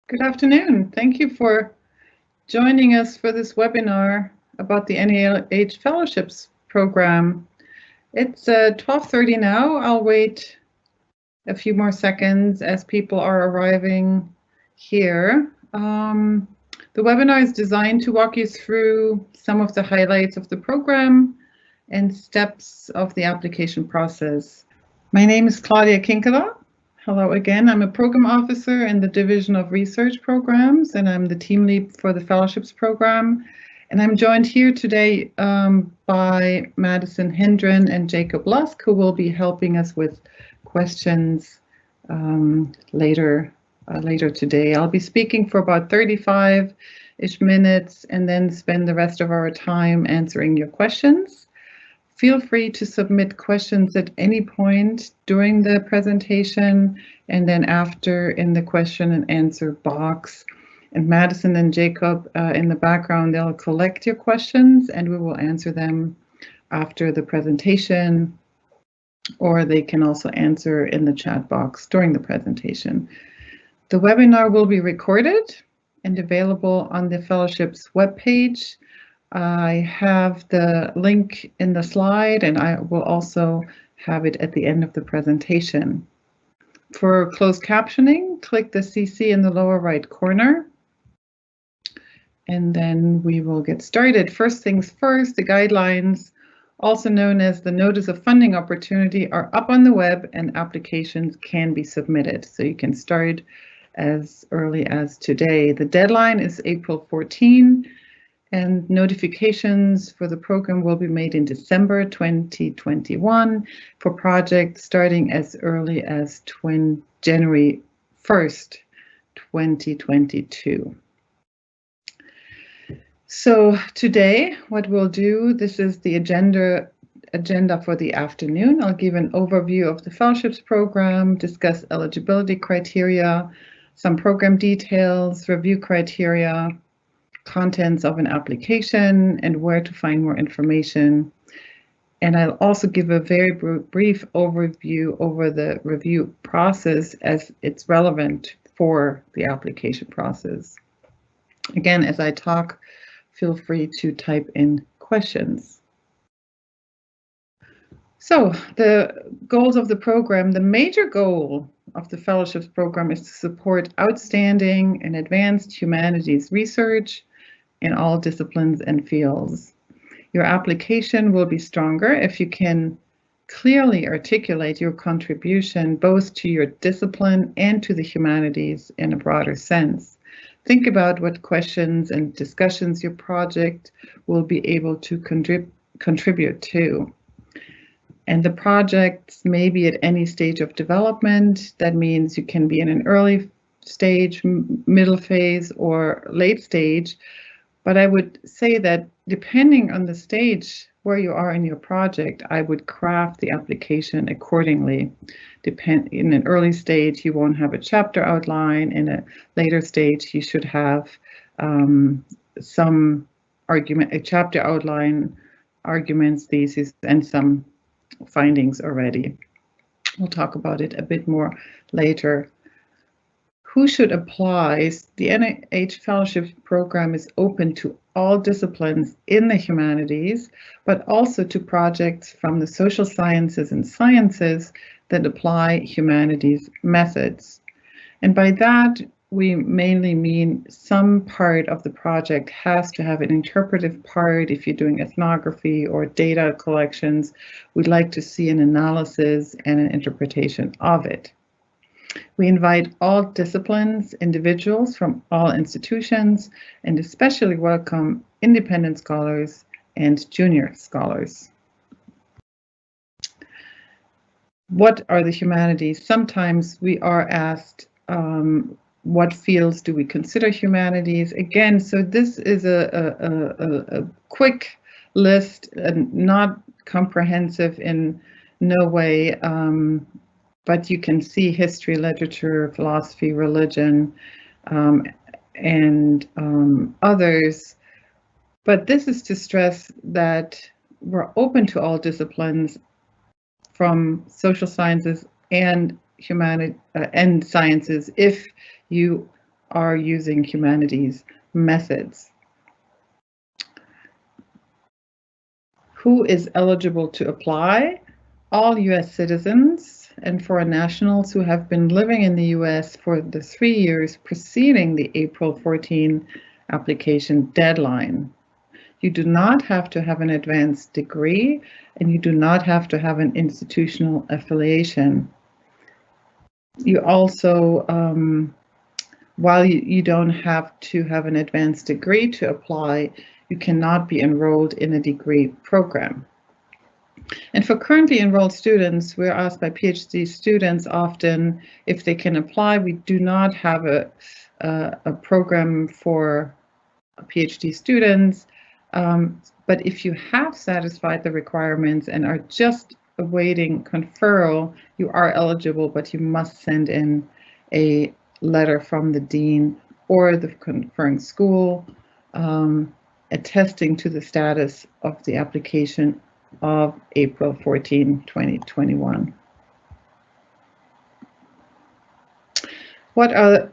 Good afternoon. Thank you for joining us for this webinar about the NEH Fellowships program. It's 12:30 now. I'll wait a few more seconds as people are arriving here. The webinar is designed to walk you through some of the highlights of the program and steps of the application process. My name is Claudia Kinkela. Hello again. I'm a program officer in the Division of Research Programs, and I'm the team lead for the Fellowships program. And I'm joined here today by Madison Hendren and Jacob Lusk, who will be helping us with questions later today. I'll be speaking for about 35-ish minutes and then spend the rest of our time answering your questions. Feel free to submit questions at any point during the presentation and then after in the question and answer box. And Madison and Jacob in the background, they'll collect your questions and we will answer them after the presentation, or they can also answer in the chat box during the presentation. The webinar will be recorded and available on the Fellowships webpage. I have the link in the slide, and I will also have it at the end of the presentation. For closed captioning, click the CC in the lower right corner, and then we will get started. First things first, the guidelines, also known as the Notice of Funding Opportunity, are up on the web and applications can be submitted. So you can start as early as today. The deadline is April 14. And notifications for the program will be made in December 2021 for projects starting as early as January 1st, 2022. So today, what we'll do, this is the agenda for the afternoon. I'll give an overview of the Fellowships program, discuss eligibility criteria, some program details, review criteria, contents of an application, and where to find more information. And I'll also give a very brief overview over the review process as it's relevant for the application process. Again, as I talk, feel free to type in questions. So the goals of the program, the major goal of the Fellowships program is to support outstanding and advanced humanities research in all disciplines and fields. Your application will be stronger if you can clearly articulate your contribution both to your discipline and to the humanities in a broader sense. Think about what questions and discussions your project will be able to contribute to. And the projects may be at any stage of development. That means you can be in an early stage, middle phase, or late stage. But I would say that depending on the stage where you are in your project, I would craft the application accordingly. In an early stage, you won't have a chapter outline. In a later stage, you should have some argument, a chapter outline, arguments, thesis, and some findings already. We'll talk about it a bit more later. Who should apply? The NEH Fellowship program is open to all disciplines in the humanities, but also to projects from the social sciences and sciences that apply humanities methods. And by that, we mainly mean some part of the project has to have an interpretive part. If you're doing ethnography or data collections, we'd like to see an analysis and an interpretation of it. We invite all disciplines, individuals from all institutions, and especially welcome independent scholars and junior scholars. What are the humanities? Sometimes we are asked, what fields do we consider humanities? Again, so this is a quick list, not comprehensive in no way, but you can see history, literature, philosophy, religion, and others. But this is to stress that we're open to all disciplines from social sciences and sciences if you are using humanities methods. Who is eligible to apply? All U.S. citizens and foreign nationals who have been living in the U.S. for the 3 years preceding the April 14 application deadline. You do not have to have an advanced degree, and you do not have to have an institutional affiliation. You also, while you don't have to have an advanced degree to apply, you cannot be enrolled in a degree program. And for currently enrolled students, we're asked by PhD students often if they can apply. We do not have a program for PhD students, but if you have satisfied the requirements and are just awaiting conferral, you are eligible, but you must send in a letter from the dean or the conferring school attesting to the status of the application of April 14, 2021. What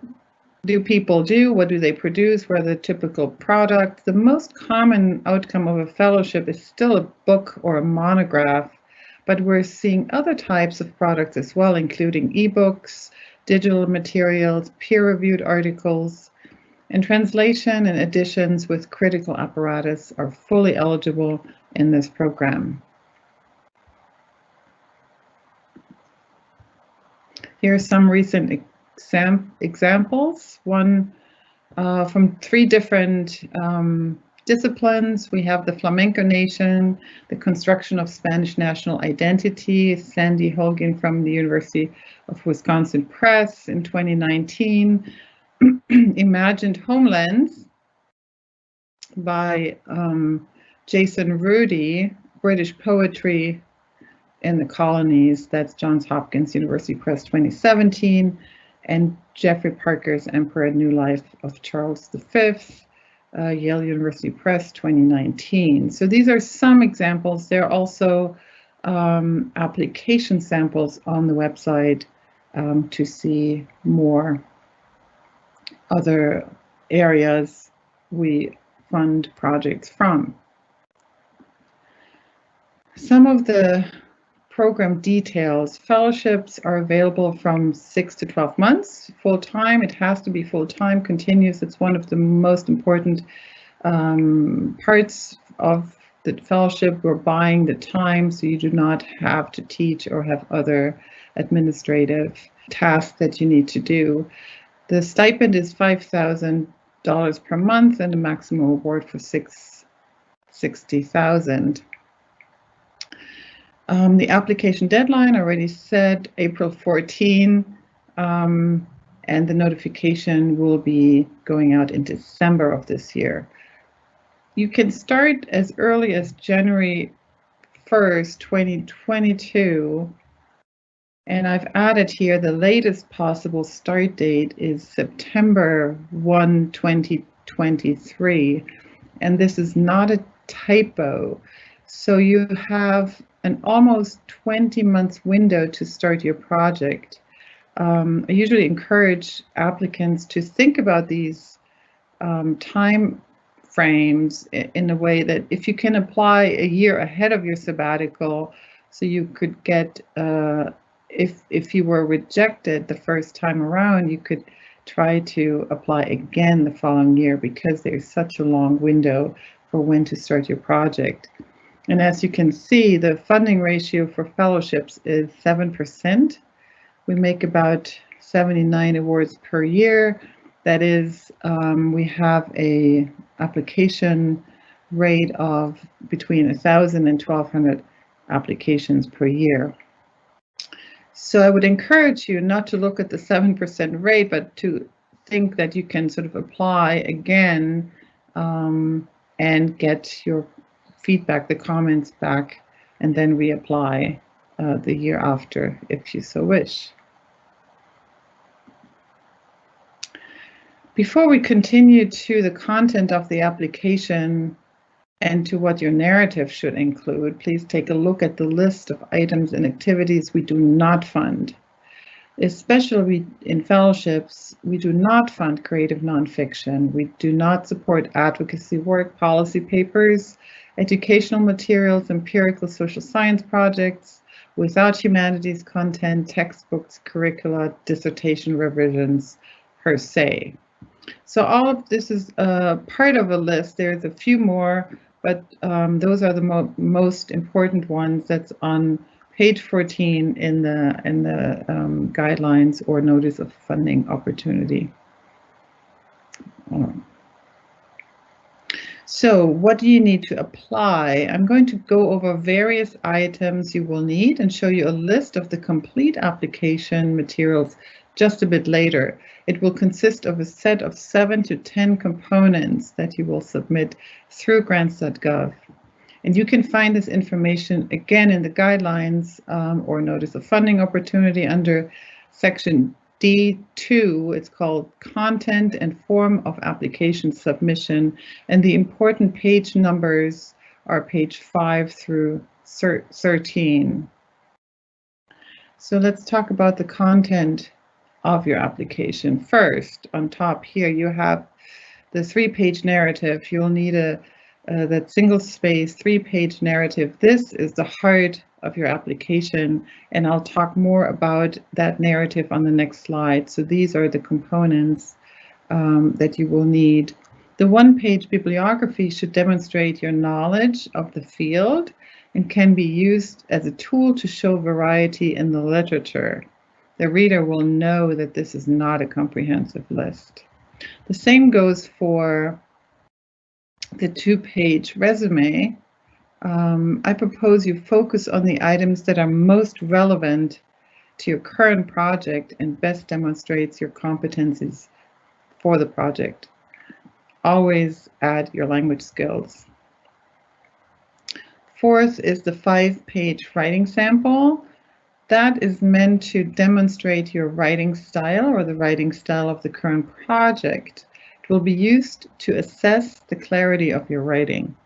do people do? What do they produce? What are the typical products? The most common outcome of a fellowship is still a book or a monograph, but we're seeing other types of products as well, including ebooks, digital materials, peer-reviewed articles, and translation and editions with critical apparatus are fully eligible in this program. Here are some recent examples. One from 3 different disciplines. We have the Flamenco Nation, the construction of Spanish national identity, Sandy Hogan from the University of Wisconsin Press in 2019, Imagined Homelands by Jason Rudy, British Poetry in the Colonies, that's Johns Hopkins University Press 2017, and Jeffrey Parker's Emperor, New Life of Charles V, Yale University Press 2019. So these are some examples. There are also application samples on the website to see more other areas we fund projects from. Some of the program details. Fellowships are available from 6 to 12 months, full-time. It has to be full-time, continuous. It's one of the most important parts of the fellowship. We're buying the time, so you do not have to teach or have other administrative tasks that you need to do. The stipend is $5,000 per month and a maximum award for $60,000. The application deadline, already said, April 14, and the notification will be going out in December of this year. You can start as early as January 1st, 2022, and I've added here the latest possible start date is September 1, 2023, and this is not a typo. So you have an almost 20-month window to start your project. I usually encourage applicants to think about these time frames in a way that if you can apply a year ahead of your sabbatical, so you could get, if you were rejected the first time around, you could try to apply again the following year, because there's such a long window for when to start your project. And as you can see, the funding ratio for fellowships is 7%. We make about 79 awards per year. That is, we have a application rate of between 1,000 and 1,200 applications per year. So I would encourage you not to look at the 7% rate, but to think that you can sort of apply again and get your feedback, the comments back, and then reapply the year after if you so wish. Before we continue to the content of the application and to what your narrative should include, please take a look at the list of items and activities we do not fund. Especially in fellowships, we do not fund creative nonfiction. We do not support advocacy work, policy papers, educational materials, empirical social science projects without humanities content, textbooks, curricula, dissertation revisions per se. So all of this is part of a list. There's a few more, but those are the most important ones. That's on page 14 in the guidelines or notice of funding opportunity. So what do you need to apply? I'm going to go over various items you will need and show you a list of the complete application materials just a bit later. It will consist of a set of 7 to 10 components that you will submit through Grants.gov. And you can find this information again in the guidelines or notice of funding opportunity under section D2. It's called Content and Form of Application Submission. And the important page numbers are page 5 through 13. So let's talk about the content of your application. First, on top here, you have the 3-page narrative. You'll need that single space 3-page narrative. This is the heart of your application, and I'll talk more about that narrative on the next slide. So these are the components that you will need. The 1-page bibliography should demonstrate your knowledge of the field and can be used as a tool to show variety in the literature. The reader will know that this is not a comprehensive list. The same goes for the 2-page resume. I propose you focus on the items that are most relevant to your current project and best demonstrates your competencies for the project. Always add your language skills. Fourth is the 5-page writing sample. That is meant to demonstrate your writing style or the writing style of the current project. It will be used to assess the clarity of your writing.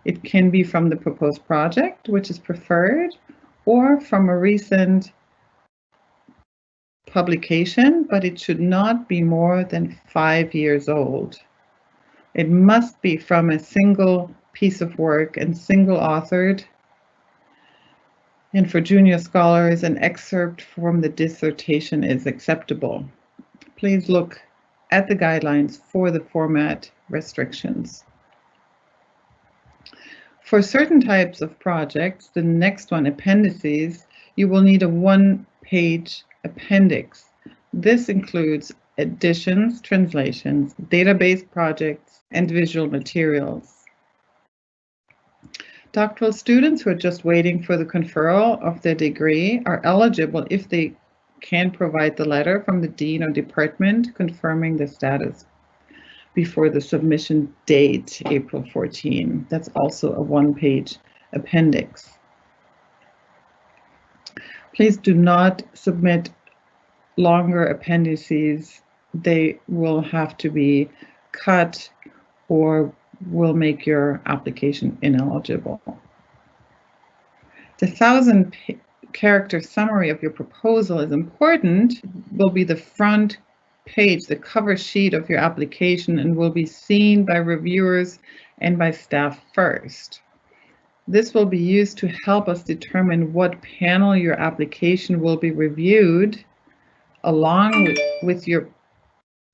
It can be from the proposed project, which is preferred, or from a recent publication, but it should not be more than 5 years old. It must be from a single piece of work and single authored. And for junior scholars, an excerpt from the dissertation is acceptable. Please look at the guidelines for the format restrictions. For certain types of projects, the next one, appendices, you will need a 1-page appendix. This includes editions, translations, database projects, and visual materials. Doctoral students who are just waiting for the conferral of their degree are eligible if they can provide the letter from the dean or department confirming the status before the submission date, April 14. That's also a 1-page appendix. Please do not submit longer appendices. They will have to be cut or will make your application ineligible. The 1,000-character summary of your proposal is important. It will be the front page, the cover sheet of your application, and will be seen by reviewers and by staff first. This will be used to help us determine what panel your application will be reviewed, along with your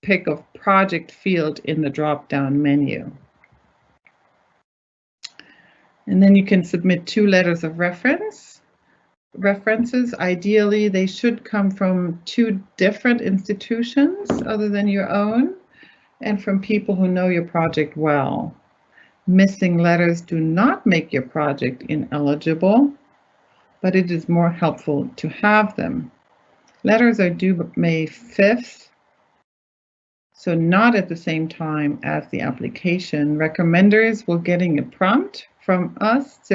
pick of project field in the drop-down menu. And then you can submit 2 letters of reference. References, ideally, they should come from 2 different institutions other than your own and from people who know your project well. Missing letters do not make your project ineligible, but it is more helpful to have them. Letters are due May 5th, so not at the same time as the application. Recommenders will getting a prompt from us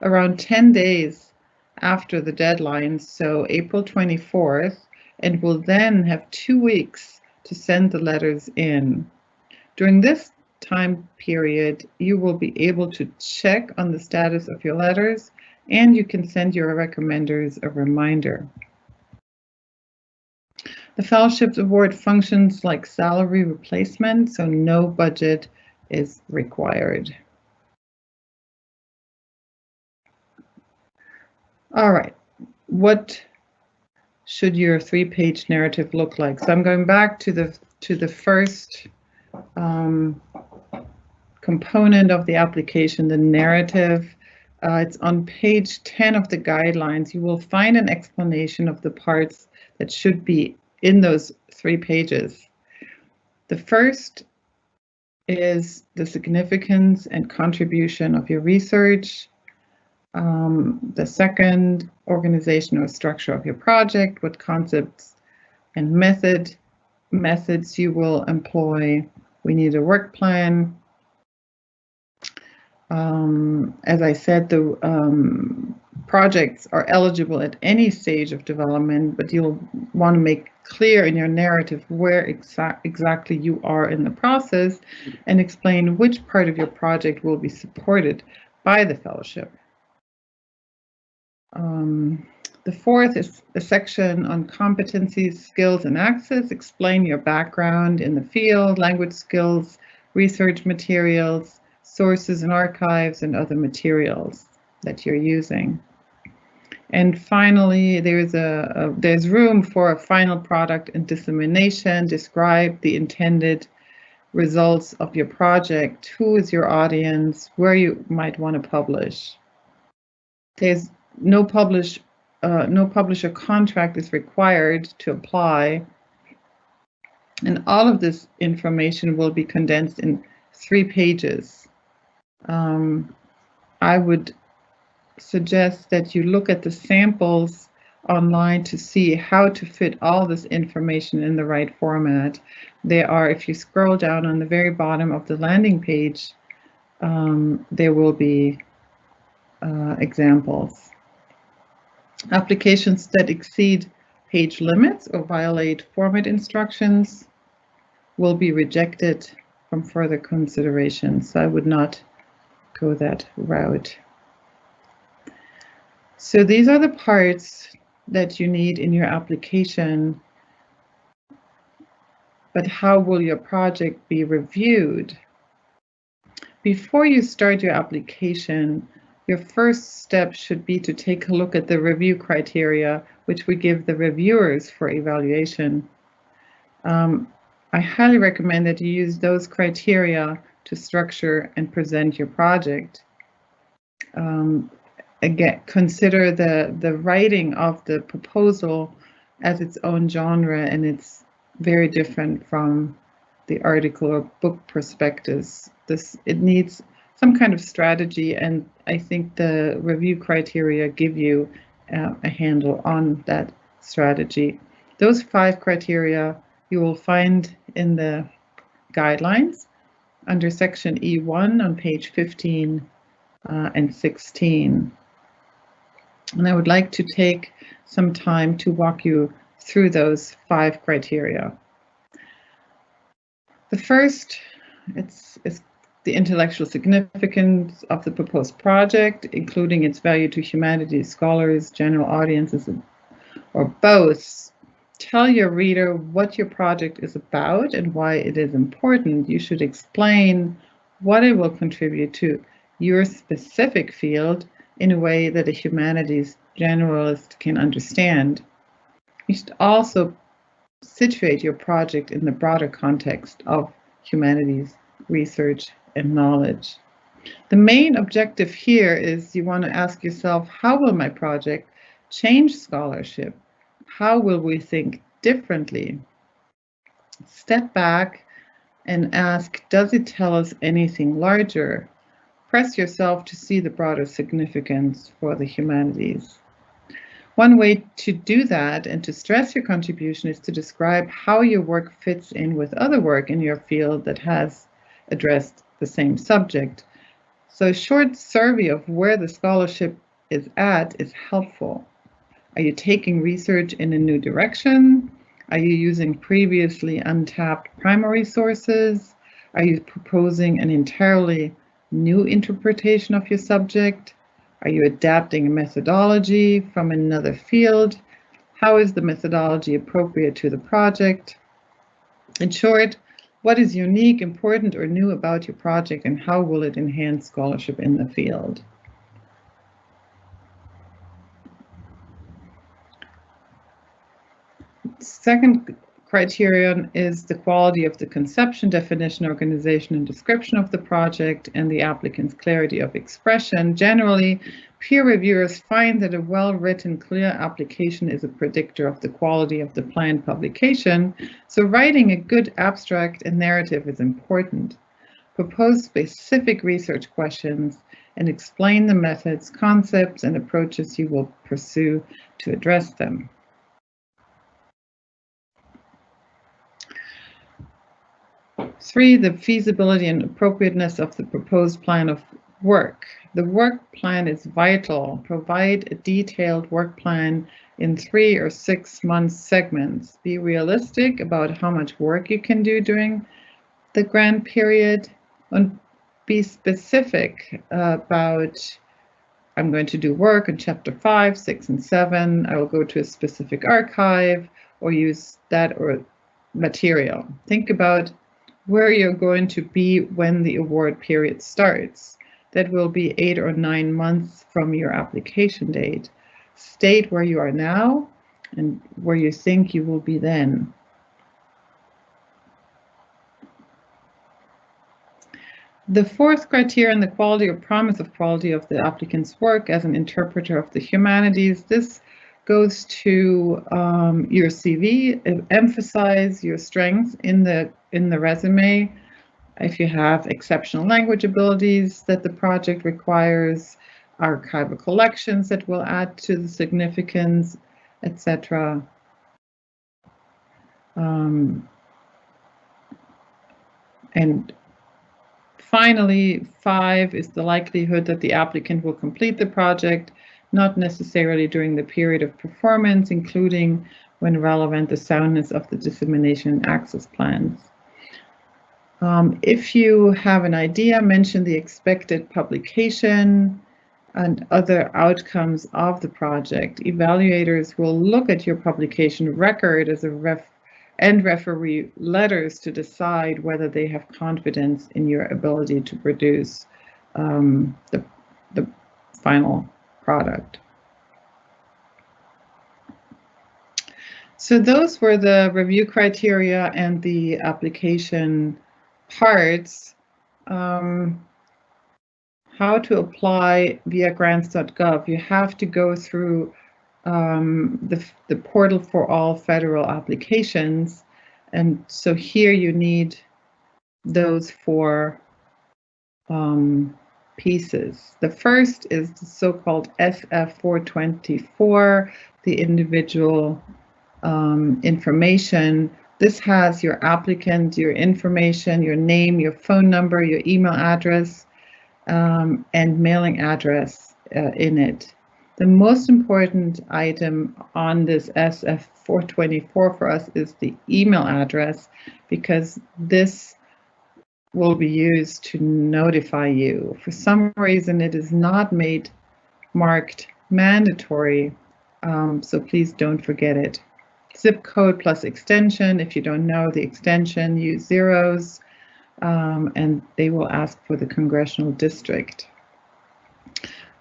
around 10 days after the deadline, so April 24th, and will then have 2 weeks to send the letters in. During this time period, you will be able to check on the status of your letters, and you can send your recommenders a reminder. The fellowships award functions like salary replacement, so no budget is required. All right, what should your 3-page narrative look like? So I'm going back to the first component of the application, the narrative. It's on page 10 of the guidelines. You will find an explanation of the parts that should be in those 3 pages. The first is the significance and contribution of your research. The second, organization or structure of your project, what concepts and methods you will employ. We need a work plan. As I said, the projects are eligible at any stage of development, but you'll want to make clear in your narrative where exactly you are in the process and explain which part of your project will be supported by the fellowship. The fourth is a section on competencies, skills, and access. Explain your background in the field, language skills, research materials, sources and archives, and other materials that you're using. And finally, there's room for a final product and dissemination. Describe the intended results of your project. Who is your audience? Where you might want to publish. There's no publisher contract is required to apply, and all of this information will be condensed in 3 pages. I would suggest that you look at the samples online to see how to fit all this information in the right format. There are, if you scroll down on the very bottom of the landing page, there will be examples. Applications that exceed page limits or violate format instructions will be rejected from further consideration. So I would not go that route. So these are the parts that you need in your application. But how will your project be reviewed? Before you start your application, your first step should be to take a look at the review criteria, which we give the reviewers for evaluation. I highly recommend that you use those criteria to structure and present your project. Again, consider the writing of the proposal as its own genre, and it's very different from the article or book prospectus. It needs some kind of strategy, and I think the review criteria give you a handle on that strategy. Those 5 criteria you will find in the guidelines under section E1 on page 15 and 16. And I would like to take some time to walk you through those 5 criteria. The first, it's the intellectual significance of the proposed project, including its value to humanities, scholars, general audiences, or both. Tell your reader what your project is about and why it is important. You should explain what it will contribute to your specific field in a way that a humanities generalist can understand. You should also situate your project in the broader context of humanities research and knowledge. The main objective here is you want to ask yourself, how will my project change scholarship? How will we think differently? Step back and ask, does it tell us anything larger? Press yourself to see the broader significance for the humanities. One way to do that and to stress your contribution is to describe how your work fits in with other work in your field that has addressed the same subject. So a short survey of where the scholarship is at is helpful. Are you taking research in a new direction? Are you using previously untapped primary sources? Are you proposing an entirely new interpretation of your subject? Are you adapting a methodology from another field? How is the methodology appropriate to the project? In short, what is unique, important, or new about your project, and how will it enhance scholarship in the field? Second criterion is the quality of the conception, definition, organization, and description of the project, and the applicant's clarity of expression. Generally, peer reviewers find that a well-written, clear application is a predictor of the quality of the planned publication, so writing a good abstract and narrative is important. Propose specific research questions and explain the methods, concepts, and approaches you will pursue to address them. Three, the feasibility and appropriateness of the proposed plan of work. The work plan is vital. Provide a detailed work plan in 3 or 6 month segments. Be realistic about how much work you can do during the grant period, and be specific about, I'm going to do work in chapter 5, 6, and 7. I will go to a specific archive or use that or material. Think about where you're going to be when the award period starts. That will be 8 or 9 months from your application date. State where you are now and where you think you will be then. The fourth criterion, the quality or promise of quality of the applicant's work as an interpreter of the humanities. This goes to your CV. Emphasize your strengths in the resume. If you have exceptional language abilities that the project requires, archival collections that will add to the significance, etc. And finally, 5 is the likelihood that the applicant will complete the project, not necessarily during the period of performance, including when relevant, the soundness of the dissemination and access plans. If you have an idea, mention the expected publication and other outcomes of the project. Evaluators will look at your publication record as and referee letters to decide whether they have confidence in your ability to produce the final product. So those were the review criteria and the application parts. How to apply via Grants.gov. You have to go through the portal for all federal applications, and so here you need those 4 pieces. The first is the so-called SF424, the individual information. This has your applicant, your information, your name, your phone number, your email address, and mailing address in it. The most important item on this SF424 for us is the email address, because this will be used to notify you. For some reason, it is not marked mandatory, so please don't forget it. Zip code plus extension. If you don't know the extension, use zeros, and they will ask for the congressional district.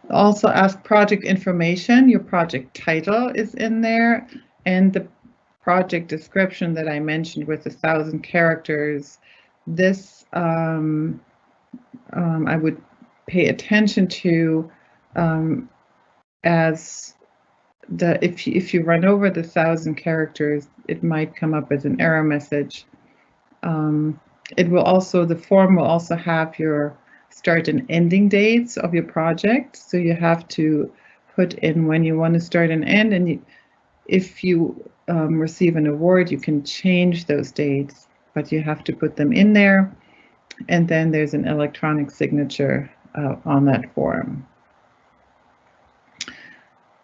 Also ask project information. Your project title is in there, and the project description that I mentioned with 1,000 characters. This I would pay attention to, as if you run over the 1,000 characters, it might come up as an error message. It will also, the form will also have your start and ending dates of your project, so you have to put in when you want to start and end, and if you receive an award, you can change those dates, but you have to put them in there, and then there's an electronic signature on that form.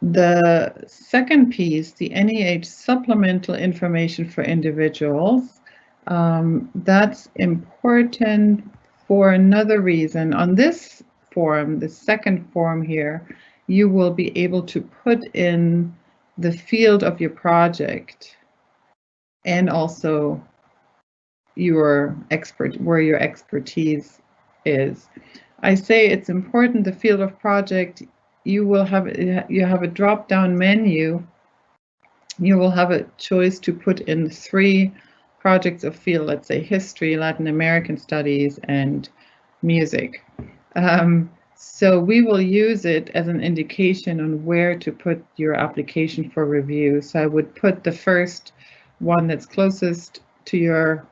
The second piece, the NEH supplemental information for individuals, that's important for another reason. On this form, the second form here, you will be able to put in the field of your project and also where your expertise is. I say it's important, the field of project, you have a drop-down menu. You will have a choice to put in 3 projects of field, let's say history, Latin American studies, and music. So we will use it as an indication on where to put your application for review. So I would put the first one that's closest to your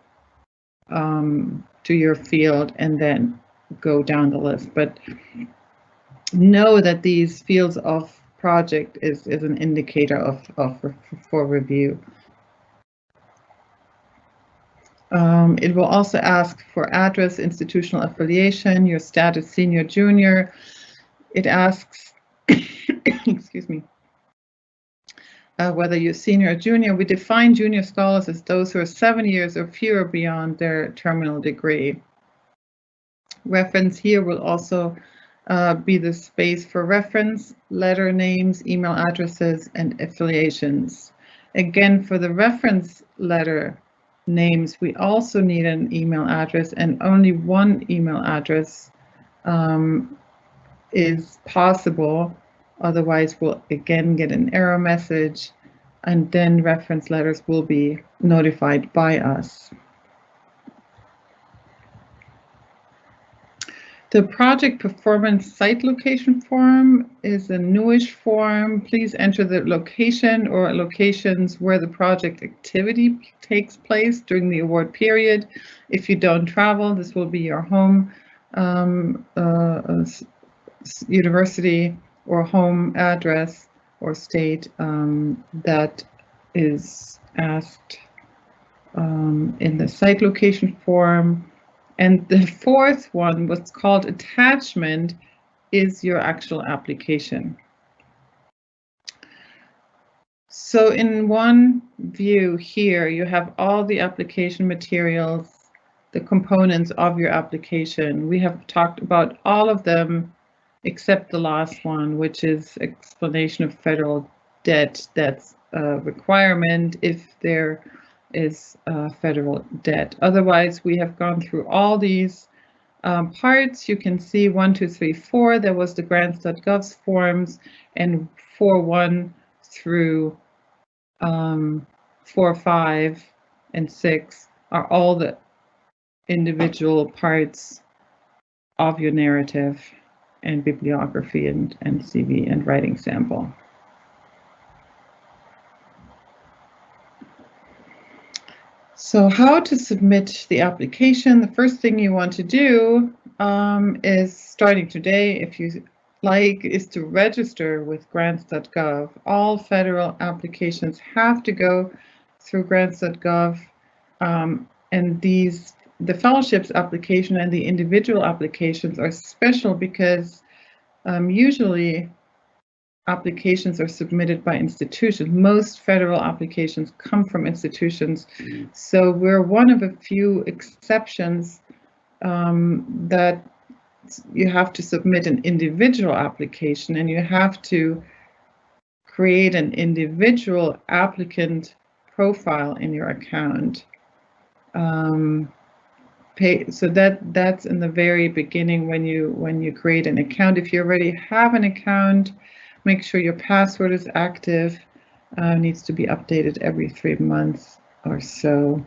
field and then go down the list. But know that these fields of project is an indicator for review. It will also ask for address, institutional affiliation, your status, senior, junior. It asks, excuse me, whether you're senior or junior. We define junior scholars as those who are 7 years or fewer beyond their terminal degree. Reference here will also be the space for reference, letter names, email addresses, and affiliations. Again, for the reference letter names, we also need an email address, and only one email address is possible. Otherwise, we'll again get an error message, and then reference letters will be notified by us. The project performance site location form is a newish form. Please enter the location or locations where the project activity takes place during the award period. If you don't travel, this will be your home university or home address or state that is asked in the site location form. And the fourth one, what's called attachment, is your actual application. So in one view here, you have all the application materials, the components of your application. We have talked about all of them except the last one, which is explanation of federal debt. That's a requirement if there is federal debt. Otherwise, we have gone through all these parts. You can see 1, 2, 3, 4. There was the Grants.gov forms, and 4.1 through 4, 5, and 6 are all the individual parts of your narrative and bibliography and CV and writing sample. So how to submit the application? The first thing you want to do is, starting today, if you like, is to register with Grants.gov. All federal applications have to go through Grants.gov, and the fellowships application and the individual applications are special because usually applications are submitted by institutions. Most federal applications come from institutions. So we're one of a few exceptions that you have to submit an individual application, and you have to create an individual applicant profile in your account. So that's in the very beginning when you create an account. If you already have an account, make sure your password is active. Needs to be updated every 3 months or so.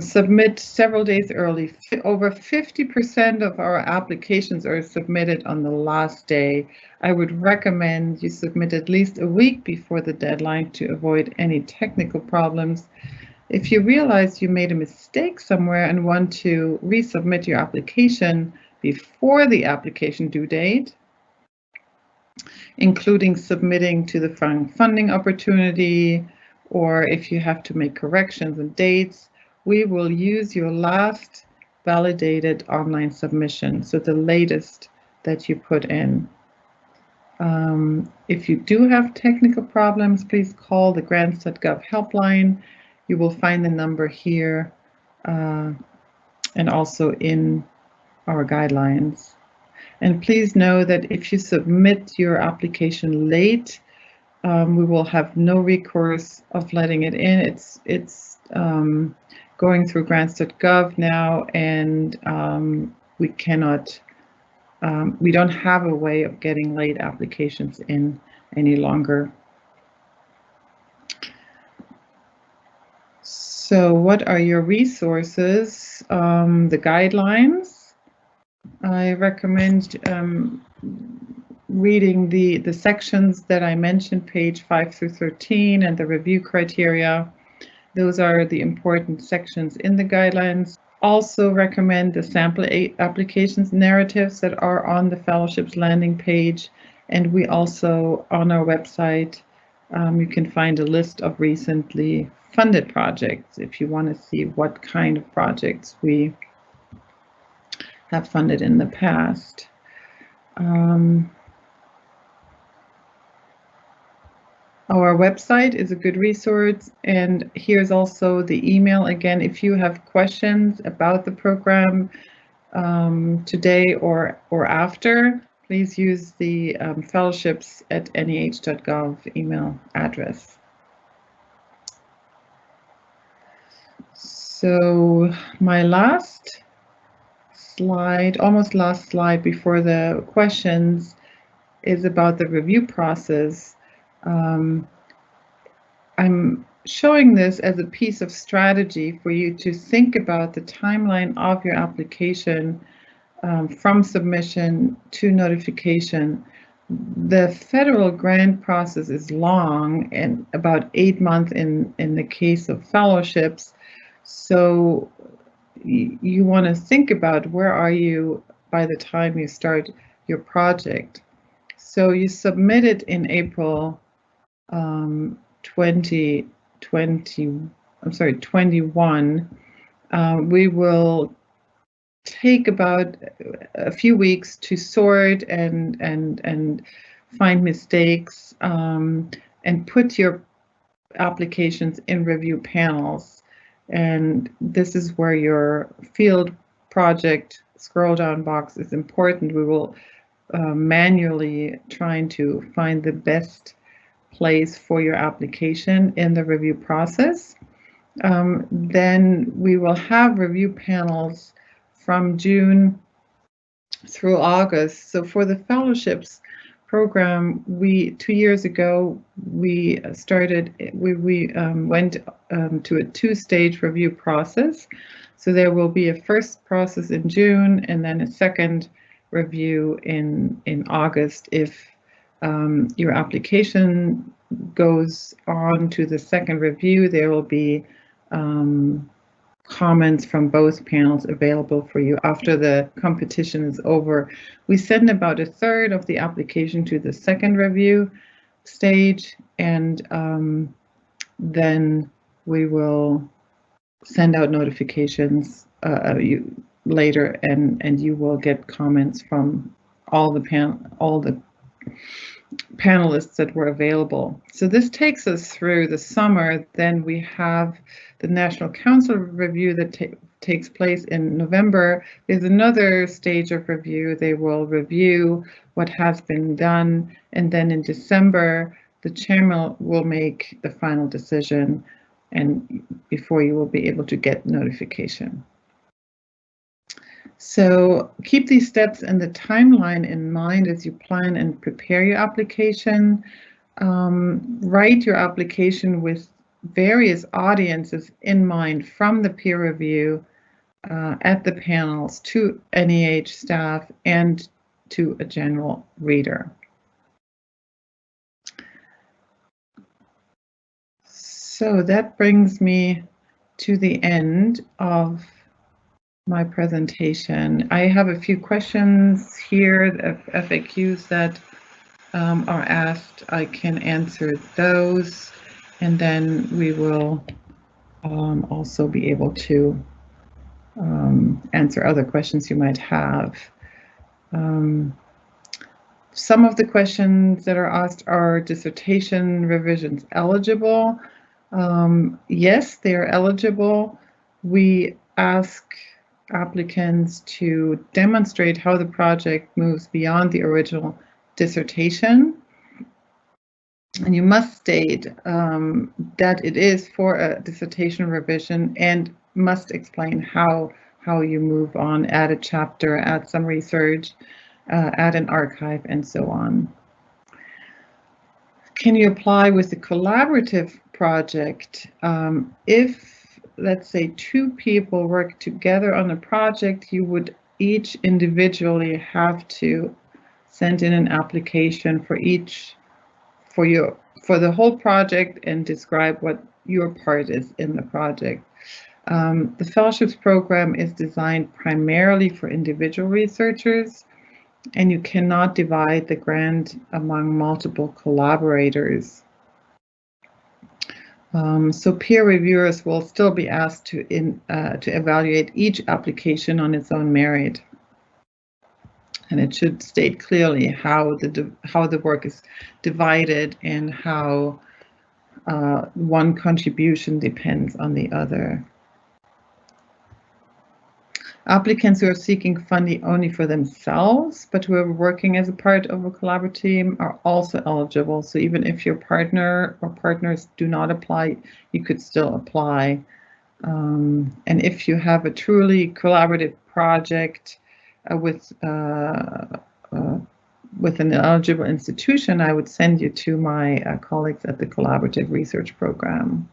Submit several days early. Over 50% of our applications are submitted on the last day. I would recommend you submit at least a week before the deadline to avoid any technical problems. If you realize you made a mistake somewhere and want to resubmit your application before the application due date, including submitting to the funding opportunity, or if you have to make corrections and dates, we will use your last validated online submission, so the latest that you put in. If you do have technical problems, please call the Grants.gov helpline. You will find the number here and also in our guidelines. And please know that if you submit your application late, We will have no recourse of letting it in. It's going through Grants.gov now, and we cannot. We don't have a way of getting late applications in any longer. So what are your resources? The guidelines. I recommend reading the sections that I mentioned, page 5 through 13, and the review criteria. Those are the important sections in the guidelines. Also recommend the sample applications narratives that are on the fellowships landing page. And we also, on our website, you can find a list of recently funded projects if you want to see what kind of projects we have funded in the past. Our website is a good resource, and here's also the email again. If you have questions about the program today or after, please use the fellowships@NEH.gov email address. So my last slide, almost last slide before the questions, is about the review process. I'm showing this as a piece of strategy for you to think about the timeline of your application from submission to notification. The federal grant process is long, and about 8 months in the case of fellowships. So you want to think about where are you by the time you start your project. So you submit it in April 2021. We will take about a few weeks to sort and find mistakes and put your applications in review panels. And this is where your field project scroll down box is important. We will manually trying to find the best place for your application in the review process. Then we will have review panels from June through August. So for the fellowships program, 2 years ago, we started, we went to a 2-stage review process. So there will be a first process in June and then a second review in August. If your application goes on to the second review, there will be comments from both panels available for you after the competition is over. We send about a third of the application to the second review stage, and then we will send out notifications later, and you will get comments from all the panelists that were available. So this takes us through the summer. Then we have the National Council review that takes place in November. There's another stage of review. They will review what has been done, and then in December, the chairman will make the final decision, and before you will be able to get notification. So keep these steps and the timeline in mind as you plan and prepare your application. Write your application with various audiences in mind, from the peer review at the panels to NEH staff and to a general reader. So that brings me to the end of my presentation. I have a few questions here, FAQs that are asked. I can answer those, and then we will also be able to answer other questions you might have. Some of the questions that are asked are dissertation revisions eligible? Yes, they are eligible. We ask applicants to demonstrate how the project moves beyond the original dissertation. And you must state that it is for a dissertation revision and must explain how you move on, add a chapter, add some research, add an archive, and so on. Can you apply with a collaborative project? If, let's say, 2 people work together on a project, you would each individually have to send in an application for the whole project and describe what your part is in the project. The fellowships program is designed primarily for individual researchers, and you cannot divide the grant among multiple collaborators. So peer reviewers will still be asked to evaluate each application on its own merit. And it should state clearly how the work is divided and how one contribution depends on the other. Applicants who are seeking funding only for themselves, but who are working as a part of a collaborative team, are also eligible. So even if your partner or partners do not apply, you could still apply. And if you have a truly collaborative project with an eligible institution, I would send you to my colleagues at the Collaborative Research Program.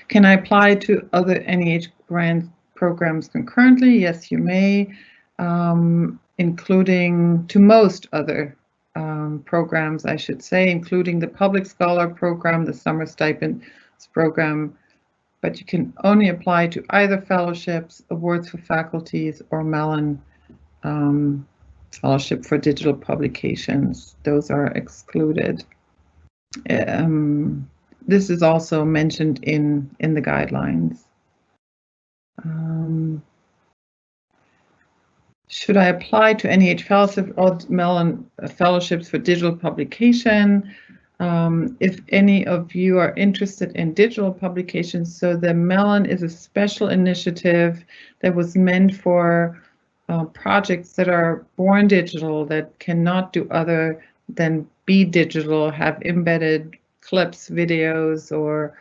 Can I apply to other NEH grant programs concurrently? Yes, you may, including to most other programs, I should say, including the Public Scholar Program, the Summer Stipends Program, but you can only apply to either fellowships, awards for faculties, or Mellon Fellowship for Digital Publications. Those are excluded. This is also mentioned in the guidelines. Should I apply to NEH Fellowship or Mellon Fellowships for Digital Publication? If any of you are interested in digital publications, so the Mellon is a special initiative that was meant for projects that are born digital, that cannot do other than be digital, have embedded clips, videos, or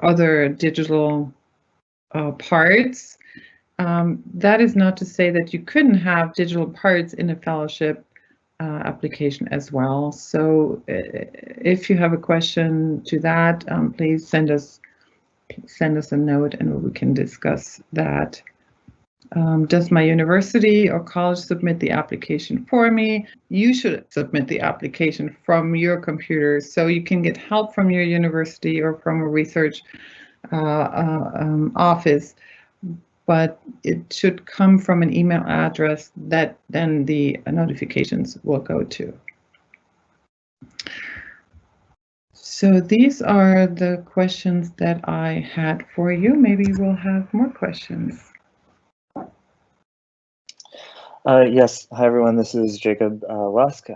other digital parts. That is not to say that you couldn't have digital parts in a fellowship application as well. So if you have a question to that, please send us a note and we can discuss that. Does my university or college submit the application for me? You should submit the application from your computer, so you can get help from your university or from a research office, but it should come from an email address that then the notifications will go to. So these are the questions that I had for you. Maybe we'll have more questions. Yes, hi everyone, this is Jacob Lusk.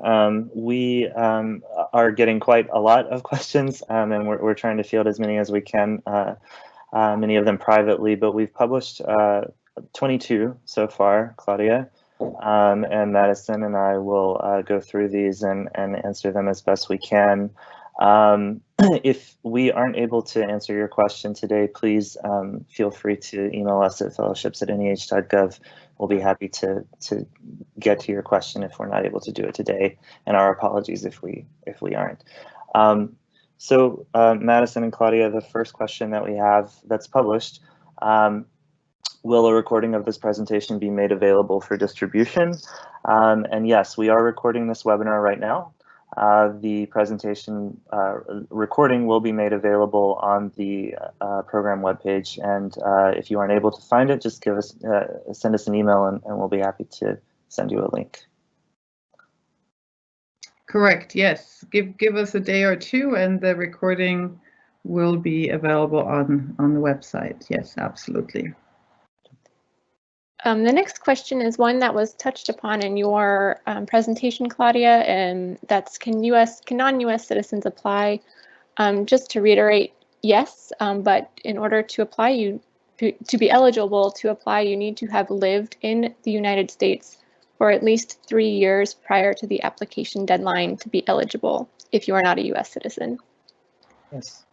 We are getting quite a lot of questions and we're trying to field as many as we can, many of them privately, but we've published 22 so far, Claudia, and Madison and I will go through these and answer them as best we can. If we aren't able to answer your question today, please feel free to email us at fellowships@NEH.gov. We'll be happy to get to your question if we're not able to do it today, and our apologies if we aren't. So Madison and Claudia, the first question that we have that's published, will a recording of this presentation be made available for distribution? And yes, we are recording this webinar right now. The presentation recording will be made available on the program webpage, and if you aren't able to find it, just send us an email and we'll be happy to send you a link. Correct, yes. Give us a day or two and the recording will be available on the website. Yes, absolutely. The next question is one that was touched upon in your presentation, Claudia, and that's can non-US citizens apply? Just to reiterate, yes, but in order to apply, to be eligible to apply, you need to have lived in the United States for at least 3 years prior to the application deadline to be eligible if you are not a U.S. citizen. Yes.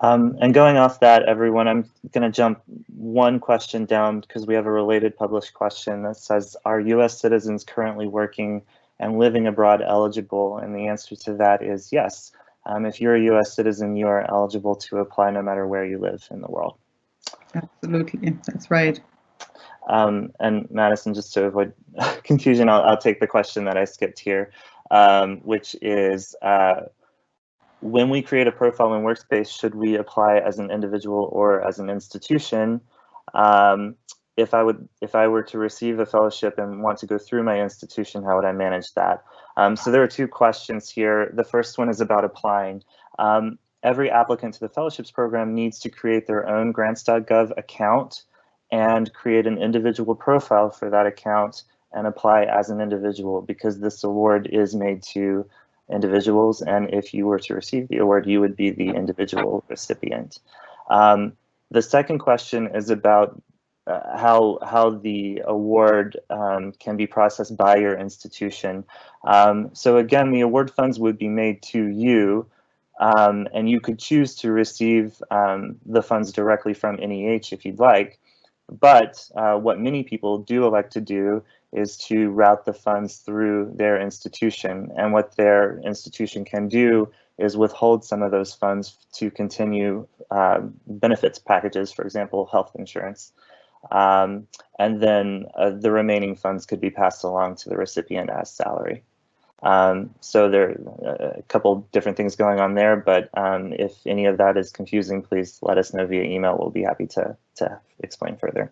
And going off that, everyone, I'm going to jump one question down because we have a related published question that says, are U.S. citizens currently working and living abroad eligible? And the answer to that is yes. If you're a U.S. citizen, you are eligible to apply no matter where you live in the world. Absolutely, that's right. And Madison, just to avoid confusion, I'll take the question that I skipped here, which is, when we create a profile in Workspace, should we apply as an individual or as an institution? If I were to receive a fellowship and want to go through my institution, how would I manage that? So there are two questions here. The first one is about applying. Every applicant to the fellowships program needs to create their own Grants.gov account and create an individual profile for that account and apply as an individual, because this award is made to individuals, and if you were to receive the award, you would be the individual recipient. The second question is about how the award can be processed by your institution. So again, the award funds would be made to you, and you could choose to receive the funds directly from NEH if you'd like. But what many people do elect to do is to route the funds through their institution. And what their institution can do is withhold some of those funds to continue benefits packages, for example, health insurance. And then the remaining funds could be passed along to the recipient as salary. So there are a couple different things going on there, but if any of that is confusing, please let us know via email. We'll be happy to explain further.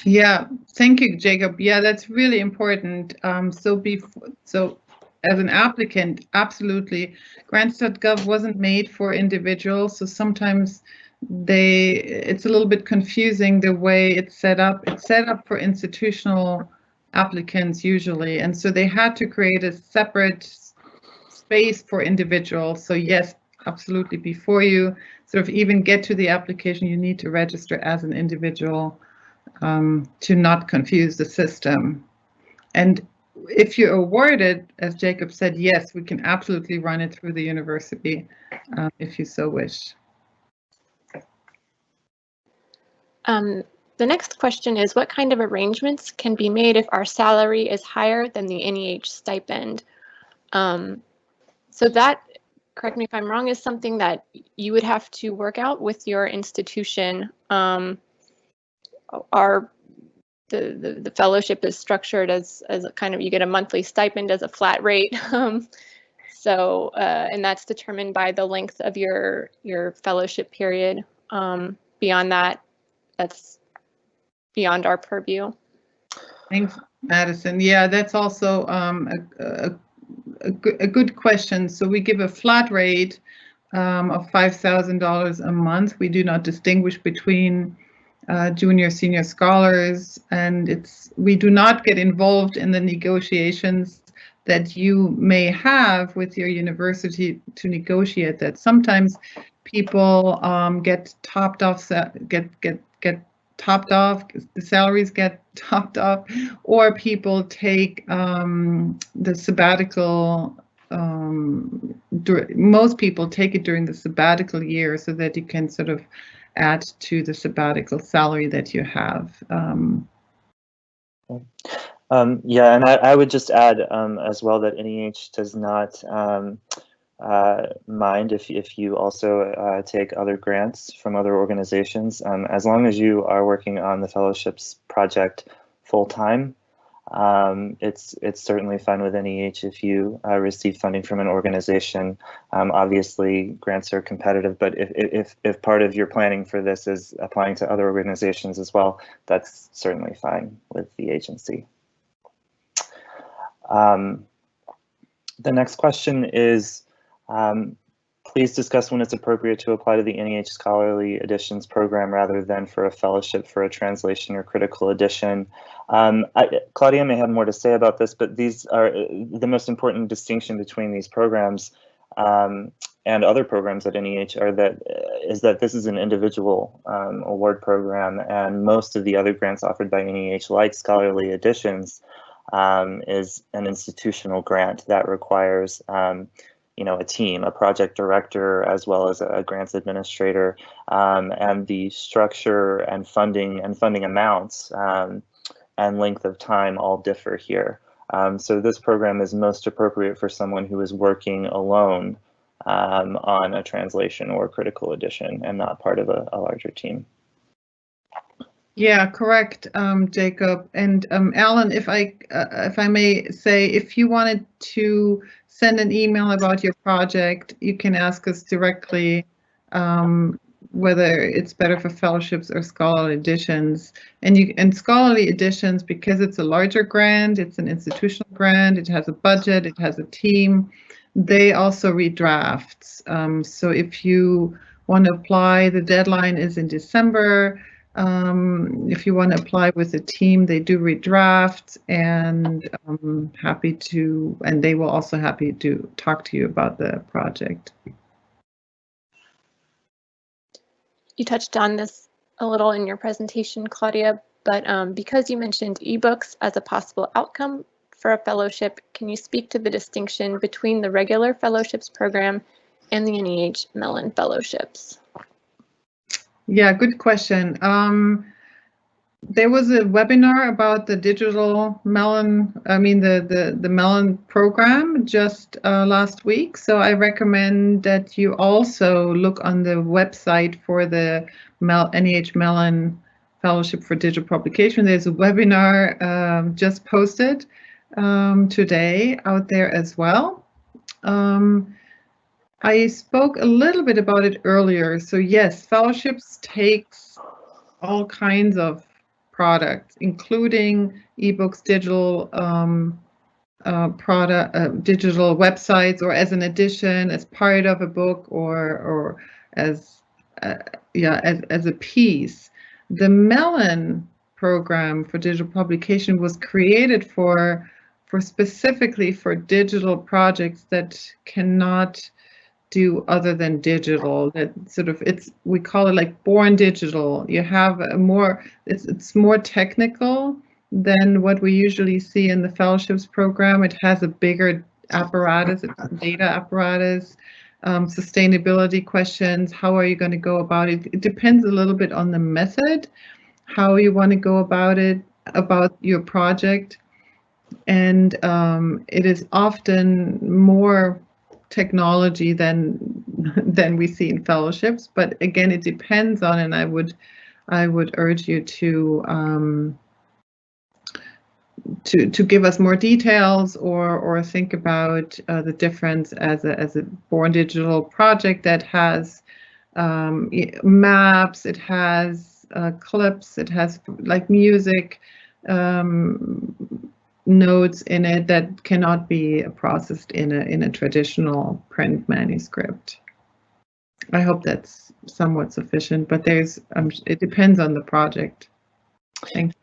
Yeah, thank you, Jacob. Yeah, that's really important. So as an applicant, absolutely, Grants.gov wasn't made for individuals, so sometimes it's a little bit confusing the way it's set up. It's set up for institutional applicants usually, and so they had to create a separate space for individuals. So yes, absolutely, before you sort of even get to the application, you need to register as an individual to not confuse the system. And if you're awarded, as Jacob said, yes, we can absolutely run it through the university if you so wish. The next question is, what kind of arrangements can be made if our salary is higher than the NEH stipend? So that, correct me if I'm wrong, is something that you would have to work out with your institution. The fellowship is structured as a kind of, you get a monthly stipend as a flat rate. So and that's determined by the length of your fellowship period. Beyond that, that's beyond our purview. Thanks, Madison. Yeah, that's also a good question. So we give a flat rate of $5,000 a month. We do not distinguish between junior, senior scholars, and we do not get involved in the negotiations that you may have with your university to negotiate that. Sometimes people get topped off, get topped off, the salaries get topped off, or people take the sabbatical. Most people take it during the sabbatical year so that you can sort of add to the sabbatical salary that you have. Yeah, and I would just add as well that NEH does not mind if you also take other grants from other organizations, as long as you are working on the fellowships project full time. It's certainly fine with NEH if you receive funding from an organization. Obviously, grants are competitive, but if part of your planning for this is applying to other organizations as well, that's certainly fine with the agency. The next question is, please discuss when it's appropriate to apply to the NEH Scholarly Editions program rather than for a fellowship for a translation or critical edition. Claudia may have more to say about this, but these are the most important distinction between these programs and other programs at NEH is that this is an individual award program, and most of the other grants offered by NEH, like scholarly editions, is an institutional grant that requires a team, a project director, as well as a grants administrator, and the structure and funding amounts and length of time all differ here. So this program is most appropriate for someone who is working alone on a translation or critical edition and not part of a larger team. Yeah, correct, Jacob. And Alan, if I may say, if you wanted to send an email about your project, you can ask us directly whether it's better for fellowships or scholarly editions. And scholarly editions, because it's a larger grant, it's an institutional grant, it has a budget, it has a team, they also read drafts. So if you want to apply, the deadline is in December. If you want to apply with a team, they do read drafts, and they will also happy to talk to you about the project. You touched on this a little in your presentation, Claudia, but because you mentioned ebooks as a possible outcome for a fellowship, can you speak to the distinction between the regular fellowships program and the NEH Mellon Fellowships? Yeah, good question. There was a webinar about the digital Mellon, the Mellon program just last week. So I recommend that you also look on the website for the NEH Mellon Fellowship for Digital Publication. There's a webinar just posted today out there as well. I spoke a little bit about it earlier. So yes, fellowships takes all kinds of products, including ebooks, digital digital websites, or as an edition, as part of a book, or as a piece. The Mellon program for digital publication was created for specifically for digital projects that cannot do other than digital. That sort of, we call it like born digital. You have it's more technical than what we usually see in the fellowships program. It has a bigger apparatus, data apparatus, sustainability questions. How are you going to go about it? It depends a little bit on the method, how you want to go about it, about your project. And it is often more technology than we see in fellowships, but again, it depends on, and I would urge you to give us more details or think about the difference as a born digital project that has maps, it has clips, it has like music notes in it that cannot be processed in a traditional print manuscript. I hope that's somewhat sufficient, but it depends on the project. Thanks.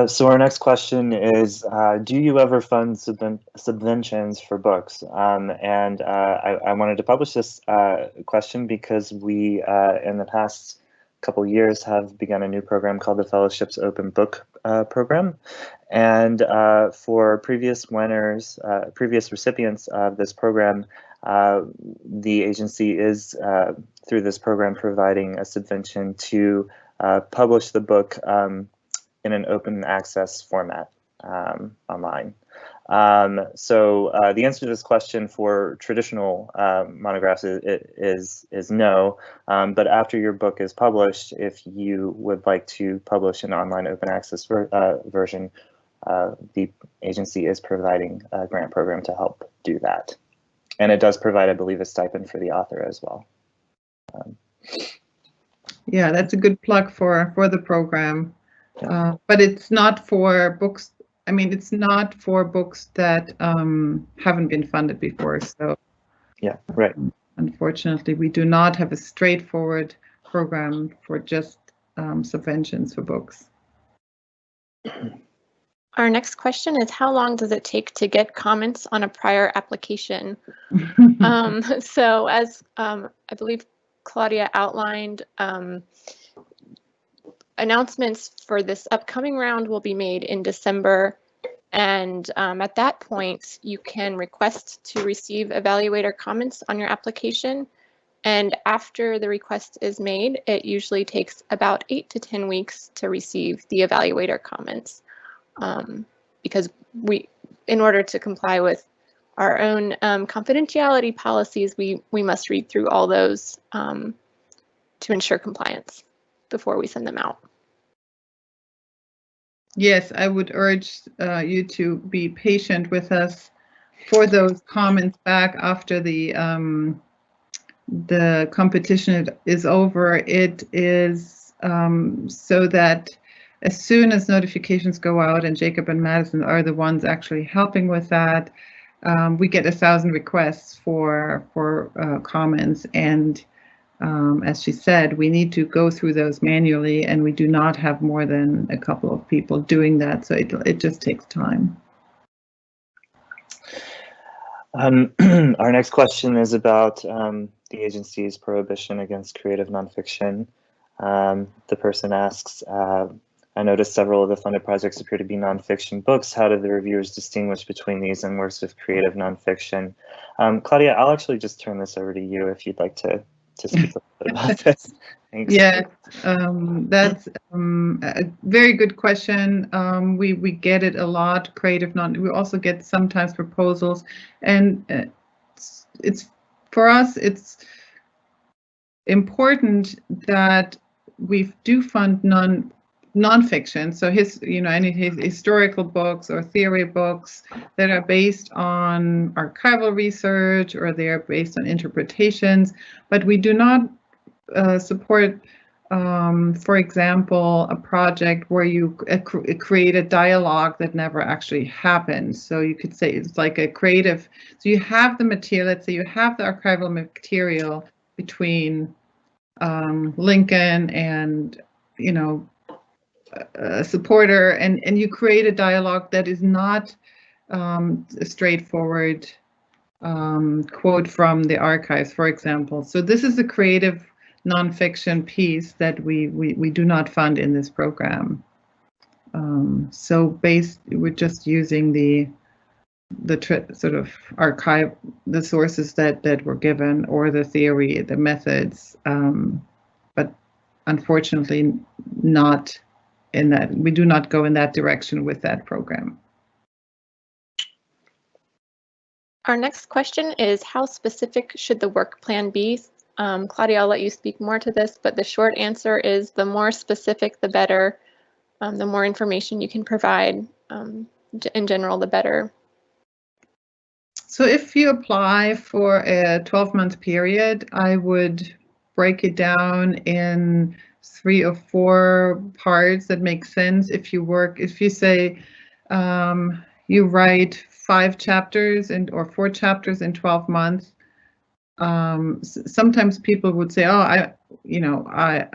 So our next question is, do you ever fund subventions for books? And I wanted to publish this question because we, in the past couple years, have begun a new program called the Fellowships Open Book Program. And for previous winners, previous recipients of this program, the agency is, through this program, providing a subvention to publish the book in an open access format online. So the answer to this question for traditional monographs is no, but after your book is published, if you would like to publish an online open access version, the agency is providing a grant program to help do that. And it does provide, I believe, a stipend for the author as well. Yeah, that's a good plug for the program. But it's not for books. I mean, it's not for books that haven't been funded before. So, yeah, right. Unfortunately, we do not have a straightforward program for just subventions for books. Our next question is, how long does it take to get comments on a prior application? So as I believe Claudia outlined, announcements for this upcoming round will be made in December. And at that point, you can request to receive evaluator comments on your application. And after the request is made, it usually takes about 8 to 10 weeks to receive the evaluator comments. Because in order to comply with our own confidentiality policies, we must read through all those to ensure compliance before we send them out. Yes, I would urge you to be patient with us for those comments back after the competition is over. It is so that as soon as notifications go out, and Jacob and Madison are the ones actually helping with that, we get 1,000 requests for comments, and as she said, we need to go through those manually, and we do not have more than a couple of people doing that, so it just takes time. Our next question is about the agency's prohibition against creative nonfiction. The person asks, I noticed several of the funded projects appear to be nonfiction books. How do the reviewers distinguish between these and works of creative nonfiction? Claudia, I'll actually just turn this over to you if you'd like to speak a little bit about this. Thanks. Yeah, that's a very good question. We get it a lot, creative we also get sometimes proposals, and it's for us, it's important that we do fund nonfiction. So any historical books or theory books that are based on archival research or they are based on interpretations, but we do not support, for example, a project where you create a dialogue that never actually happened. So you could say it's like a creative, so you have the material, let's say you have the archival material between Lincoln and, a supporter, and you create a dialogue that is not a straightforward quote from the archives, for example. So this is a creative nonfiction piece that we do not fund in this program. So we're just using the sort of archive, the sources that were given, or the theory, the methods, but unfortunately not in that. We do not go in that direction with that program. Our next question is, how specific should the work plan be? Claudia, I'll let you speak more to this, but the short answer is the more specific, the better. The more information you can provide, in general, the better. So if you apply for a 12-month period, I would break it down in 3 or 4 parts that make sense. If you say you write 5 chapters or 4 chapters in 12 months, sometimes people would say, oh,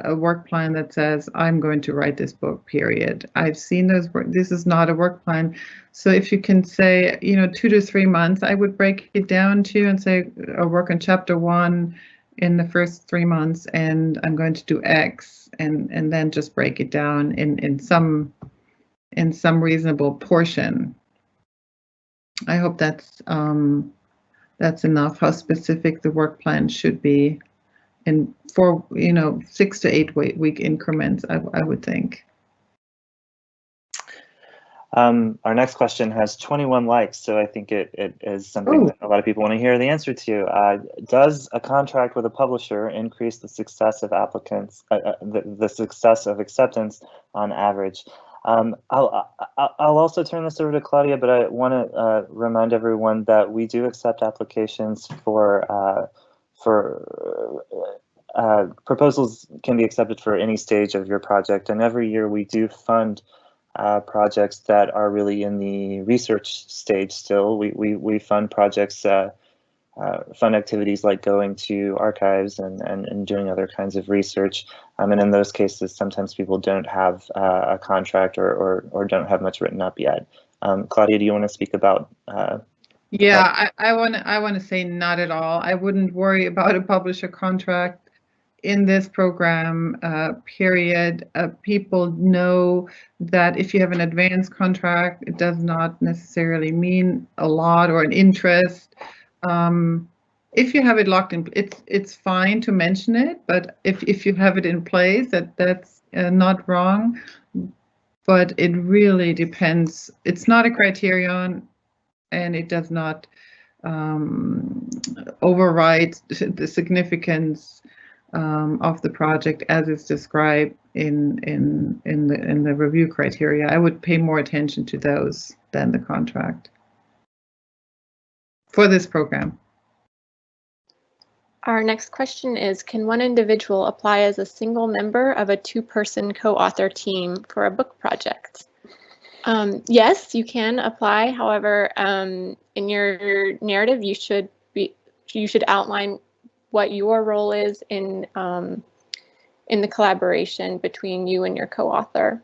a work plan that says I'm going to write this book, period. I've seen those. This is not a work plan. So if you can say, 2 to 3 months, I would break it down to and say, I'll work on chapter 1 in the first 3 months, and I'm going to do X, and then just break it down in some reasonable portion. I hope that's enough. How specific the work plan should be, in 6 to 8 week increments, I would think. Our next question has 21 likes, so I think it is something that a lot of people want to hear the answer to. Does a contract with a publisher increase the success of applicants, the success of acceptance on average? I'll also turn this over to Claudia, but I want to remind everyone that we do accept applications for proposals can be accepted for any stage of your project, and every year we do fund projects that are really in the research stage still. We fund projects fun activities like going to archives and doing other kinds of research. And in those cases, sometimes people don't have a contract or don't have much written up yet. Claudia, do you want to speak about? Yeah, I want to say not at all. I wouldn't worry about a publisher contract in this program, period. People know that if you have an advance contract, it does not necessarily mean a lot or an interest. If you have it locked in, it's fine to mention it, but if you have it in place, that's not wrong. But it really depends. It's not a criterion, and it does not override the significance of the project as it's described in the review criteria. I would pay more attention to those than the contract for this program. Our next question is, can one individual apply as a single member of a two-person co-author team for a book project? Yes, you can apply. However, in your narrative, you should outline what your role is in the collaboration between you and your co-author.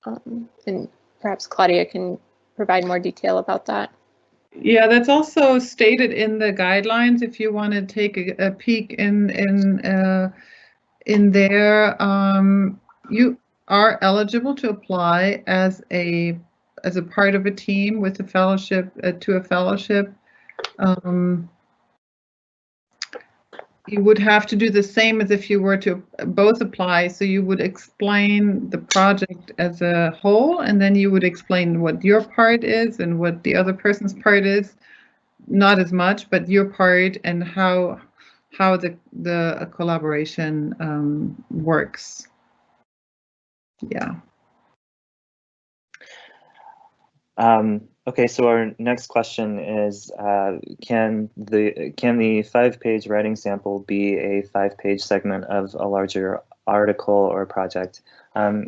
And perhaps Claudia can provide more detail about that. Yeah, that's also stated in the guidelines. If you want to take a peek in there, you are eligible to apply as a part of a team with a fellowship to a fellowship. You would have to do the same as if you were to both apply. So you would explain the project as a whole, and then you would explain what your part is and what the other person's part is. Not as much, but your part and how the collaboration works. Yeah. Okay, so our next question is, can the 5-page writing sample be a 5-page segment of a larger article or project?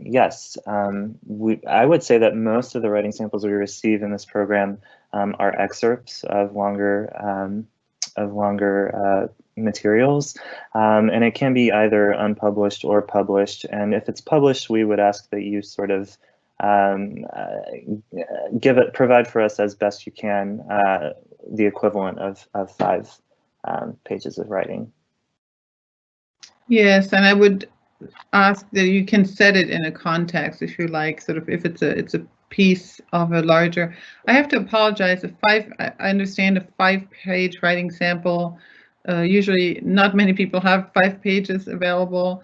Yes, I would say that most of the writing samples we receive in this program are excerpts of longer materials, and it can be either unpublished or published. And if it's published, we would ask that you sort of provide for us as best you can the equivalent of 5 pages of writing. Yes, and I would ask that you can set it in a context if you like, sort of if it's a piece of a larger. I have to apologize. I understand a 5-page writing sample. Usually, not many people have 5 pages available.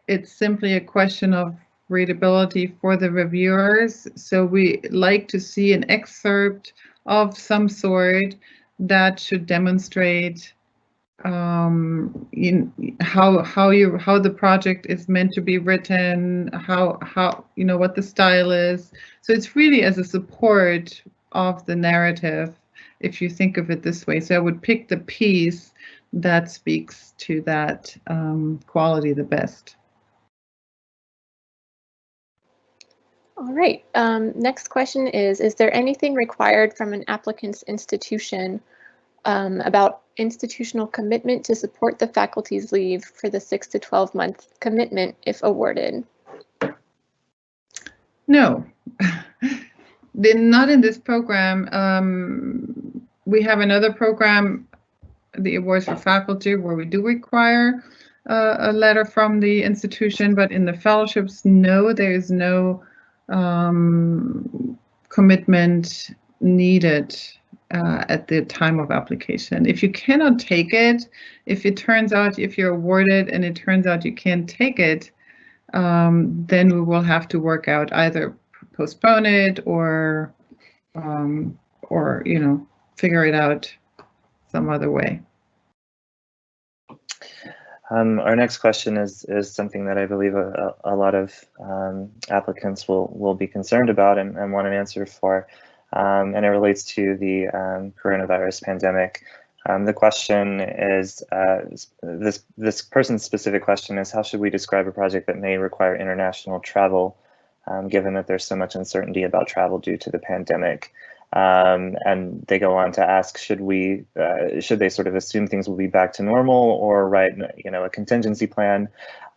It's simply a question of readability for the reviewers. So we like to see an excerpt of some sort that should demonstrate how the project is meant to be written, how what the style is. So it's really as a support of the narrative, if you think of it this way. So I would pick the piece that speaks to that quality the best. All right. Next question is there anything required from an applicant's institution about institutional commitment to support the faculty's leave for the 6 to 12 month commitment if awarded? No, not in this program. We have another program, the Awards for Faculty, where we do require a letter from the institution, but in the fellowships, no, there is no commitment needed at the time of application. If you cannot take it, if you're awarded and it turns out you can't take it, then we will have to work out either postpone it or figure it out some other way. Our next question is something that I believe a lot of applicants will be concerned about and want an answer for, and it relates to the coronavirus pandemic. The question is, this person's specific question is, how should we describe a project that may require international travel, given that there's so much uncertainty about travel due to the pandemic? And they go on to ask, should they sort of assume things will be back to normal or write, a contingency plan?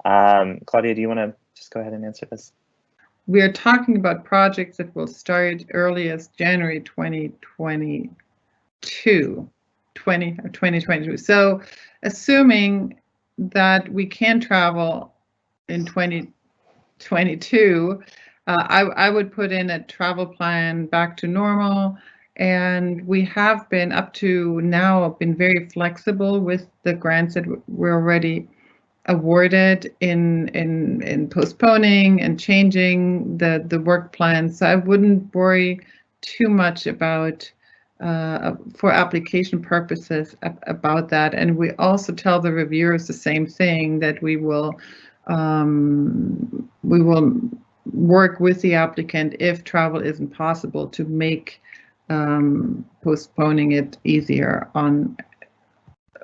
Claudia, do you want to just go ahead and answer this? We are talking about projects that will start earliest January 2022. So assuming that we can travel in 2022, I would put in a travel plan back to normal, and we have been up to now been very flexible with the grants that we're already awarded in postponing and changing the work plan. So I wouldn't worry too much about for application purposes about that. And we also tell the reviewers the same thing, that we will work with the applicant if travel isn't possible to make postponing it easier on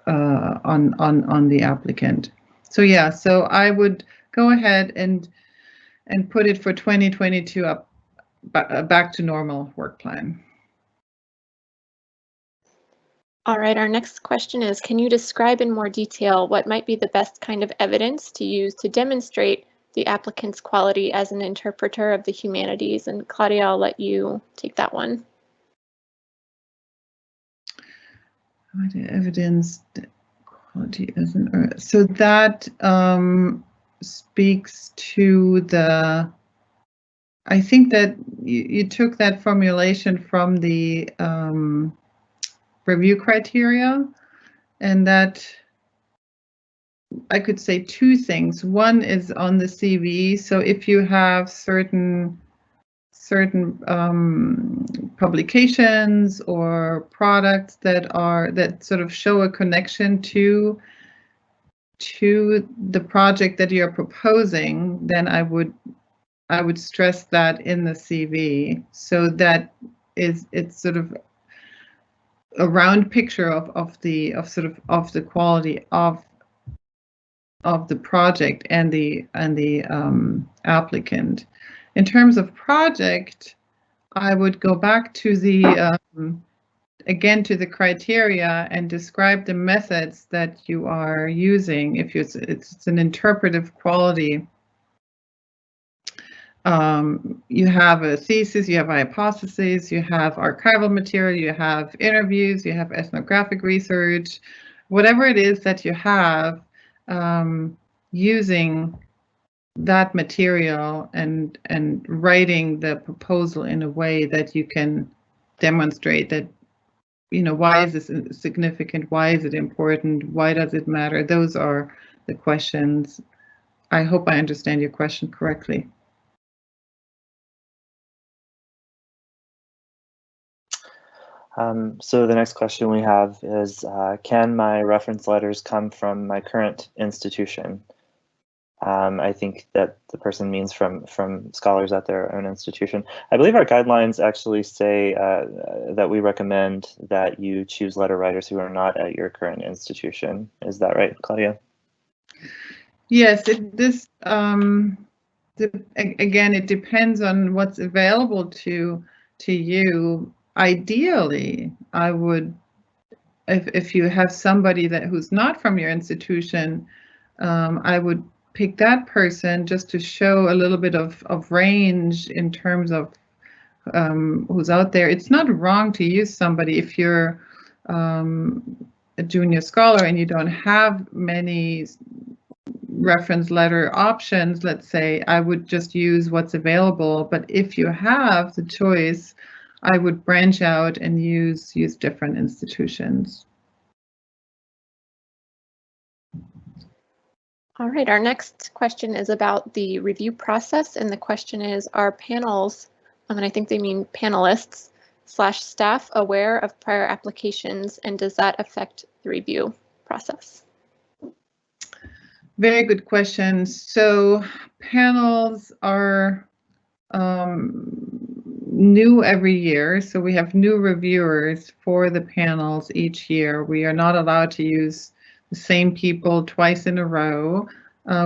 the applicant. So yeah, so I would go ahead and put it for 2022 up back to normal work plan. All right, our next question is, can you describe in more detail what might be the best kind of evidence to use to demonstrate the applicant's quality as an interpreter of the humanities? And Claudia, I'll let you take that one. What evidence quality as an so that speaks to the, I think that you took that formulation from the review criteria, and that I could say two things. One is on the CV. So if you have certain publications or products that sort of show a connection to the project that you're proposing, then I would stress that in the CV. So that it's sort of a round picture of the quality of the project and the applicant. In terms of project, I would go back to the again to the criteria and describe the methods that you are using. If it's an interpretive quality, you have a thesis, you have a hypothesis, you have archival material, you have interviews, you have ethnographic research, whatever it is that you have, using that material and writing the proposal in a way that you can demonstrate that, why is this significant? Why is it important? Why does it matter? Those are the questions. I hope I understand your question correctly. So the next question we have is, can my reference letters come from my current institution? I think that the person means from scholars at their own institution. I believe our guidelines actually say that we recommend that you choose letter writers who are not at your current institution. Is that right, Claudia? Yes, again, it depends on what's available to you. Ideally, I would, if you have somebody who's not from your institution, I would pick that person just to show a little bit of range in terms of who's out there. It's not wrong to use somebody if you're a junior scholar and you don't have many reference letter options. Let's say I would just use what's available, but if you have the choice, I would branch out and use different institutions. All right, our next question is about the review process, and the question is, are panels, and I think they mean panelists / staff, aware of prior applications, and does that affect the review process? Very good question. So panels are new every year. So we have new reviewers for the panels each year. We are not allowed to use the same people twice in a row.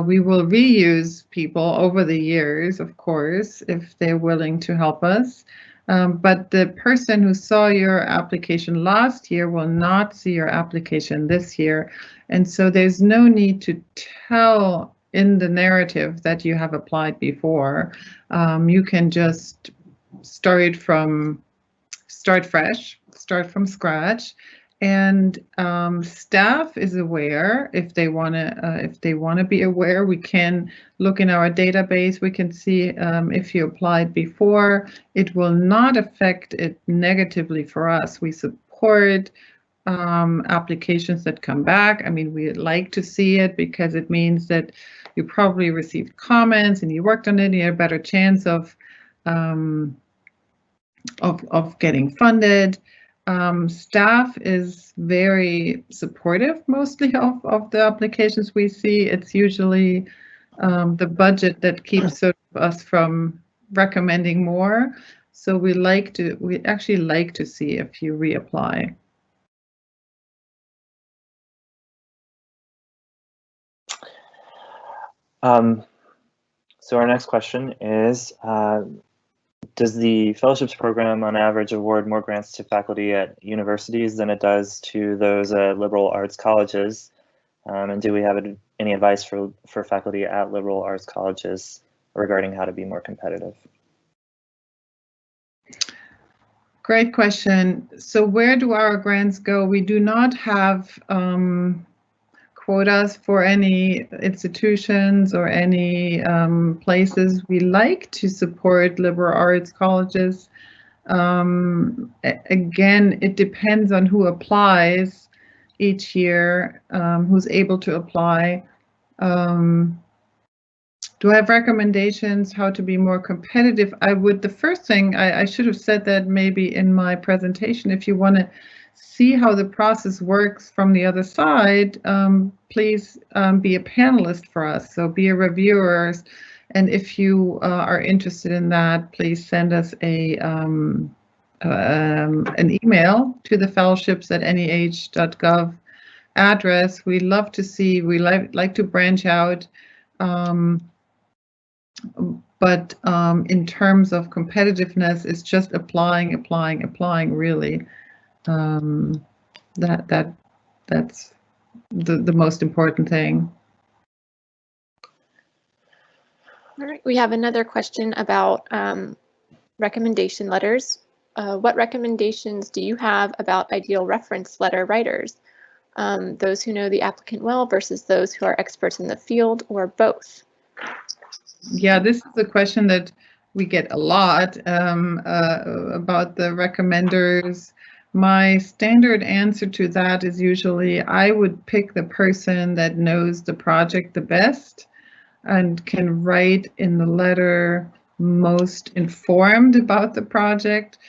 We will reuse people over the years, of course, if they're willing to help us. But the person who saw your application last year will not see your application this year. And so there's no need to tell in the narrative that you have applied before. You can just start fresh, start from scratch. And staff is aware. If they want to be aware, we can look in our database. We can see if you applied before. It will not affect it negatively for us. We support applications that come back. I mean, we like to see it because it means that you probably received comments and you worked on it. And you have a better chance of getting funded. Staff is very supportive mostly of the applications we see. It's usually the budget that keeps us from recommending more. So we actually like to see if you reapply. So our next question is, does the fellowships program on average award more grants to faculty at universities than it does to those liberal arts colleges? And do we have any advice for faculty at liberal arts colleges regarding how to be more competitive? Great question. So where do our grants go? We do not have quotas for any institutions or any places. We like to support liberal arts colleges. Again, it depends on who applies each year, who's able to apply. Do I have recommendations how to be more competitive? The first thing, I should have said that maybe in my presentation. If you want to see how the process works from the other side, please be a panelist for us. So be a reviewer. And if you are interested in that, please send us an email to the fellowships@NEH.gov address. We love to see, we like to branch out. But in terms of competitiveness, it's just applying really. That's the most important thing. All right, we have another question about recommendation letters. What recommendations do you have about ideal reference letter writers? Those who know the applicant well versus those who are experts in the field, or both? Yeah, this is a question that we get a lot about the recommenders. My standard answer to that is usually I would pick the person that knows the project the best and can write in the letter most informed about the project,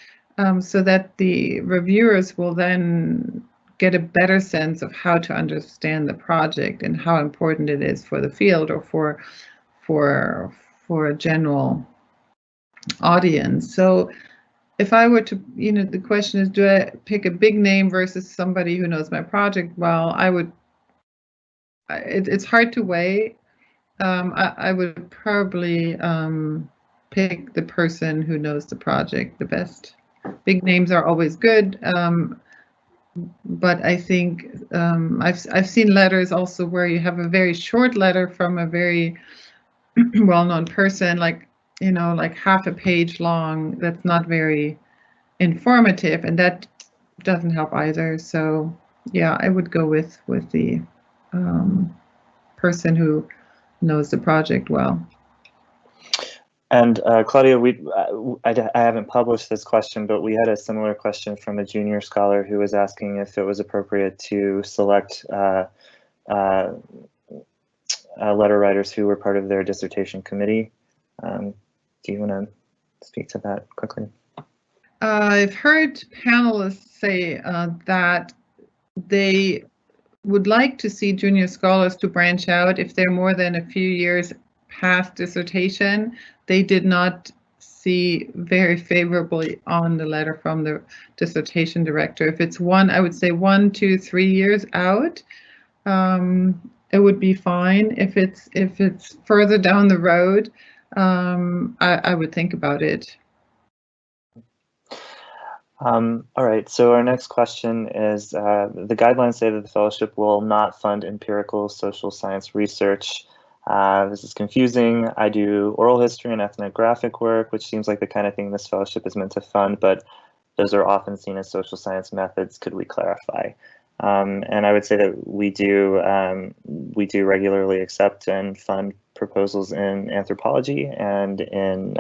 so that the reviewers will then get a better sense of how to understand the project and how important it is for the field or for a general audience. So if I were to, the question is, do I pick a big name versus somebody who knows my project? Well, it's hard to weigh. I would probably pick the person who knows the project the best. Big names are always good, but I think I've seen letters also where you have a very short letter from a very well-known person, like half a page long. That's not very informative, and that doesn't help either. So yeah, I would go with the person who knows the project well. And Claudia, I haven't published this question, but we had a similar question from a junior scholar who was asking if it was appropriate to select letter writers who were part of their dissertation committee. Do you want to speak to that quickly? I've heard panelists say that they would like to see junior scholars to branch out if they're more than a few years past dissertation. They did not see very favorably on the letter from the dissertation director. If it's I would say 1, 2, 3 years out, it would be fine. If it's further down the road, I would think about it. All right, so our next question is, the guidelines say that the fellowship will not fund empirical social science research. This is confusing. I do oral history and ethnographic work, which seems like the kind of thing this fellowship is meant to fund, but those are often seen as social science methods. Could we clarify? And I would say that we do regularly accept and fund proposals in anthropology and in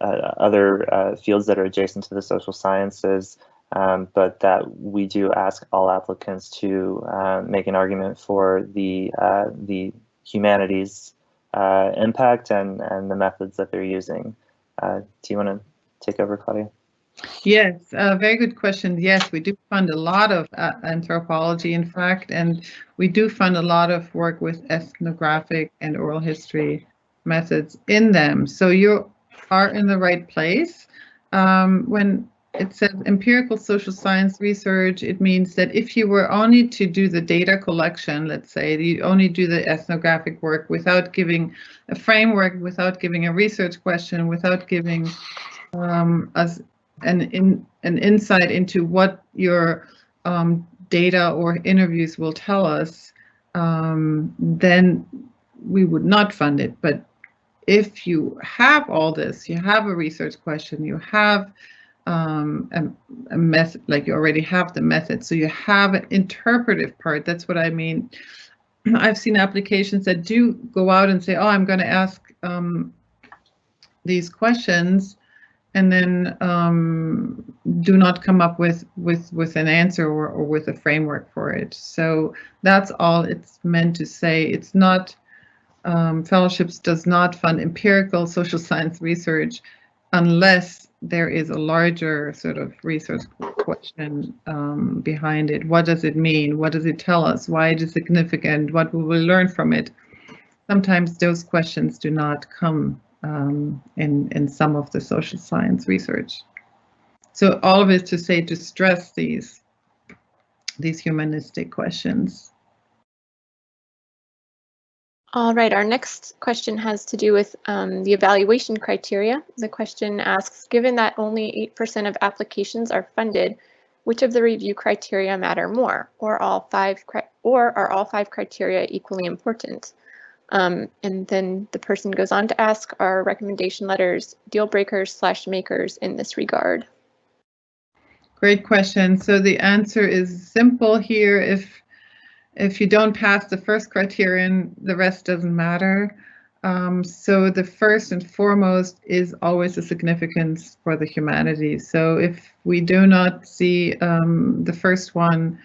other fields that are adjacent to the social sciences, but that we do ask all applicants to make an argument for the humanities impact and the methods that they're using. Do you want to take over, Claudia? Yes, very good question. Yes, we do fund a lot of anthropology, in fact, and we do fund a lot of work with ethnographic and oral history methods in them. So you are in the right place. When it says empirical social science research, it means that if you were only to do the data collection, let's say, you only do the ethnographic work without giving a framework, without giving a research question, without giving us an insight into what your data or interviews will tell us, then we would not fund it. But if you have all this, you have a research question, you have a method, like you already have the method, so you have an interpretive part. That's what I mean. I've seen applications that do go out and say, oh, I'm going to ask these questions, and then do not come up with an answer or with a framework for it. So that's all it's meant to say. It's not, fellowships does not fund empirical social science research unless there is a larger sort of research question behind it. What does it mean? What does it tell us? Why it is significant? What will we learn from it? Sometimes those questions do not come in some of the social science research. So all of it to say, to stress these humanistic questions. All right, our next question has to do with the evaluation criteria. The question asks, given that only 8% of applications are funded, which of the review criteria matter more, or are all five criteria equally important? And then the person goes on to ask, are recommendation letters deal breakers / makers in this regard? Great question. So the answer is simple here. If you don't pass the first criterion, the rest doesn't matter. So the first and foremost is always the significance for the humanities. So if we do not see the first one,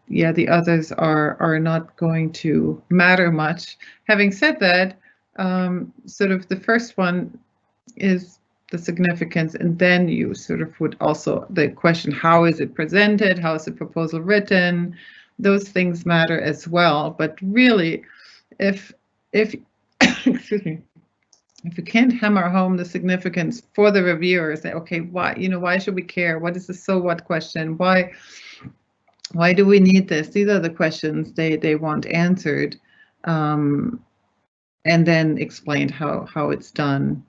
yeah, the others are not going to matter much. Having said that, sort of the first one is the significance, and then you sort of would also, the question, how is it presented? How is the proposal written? Those things matter as well. But really, if excuse me, if you can't hammer home the significance for the reviewer, say, okay, why should we care? What is the so what question? Why do we need this? These are the questions they want answered, and then explained how it's done.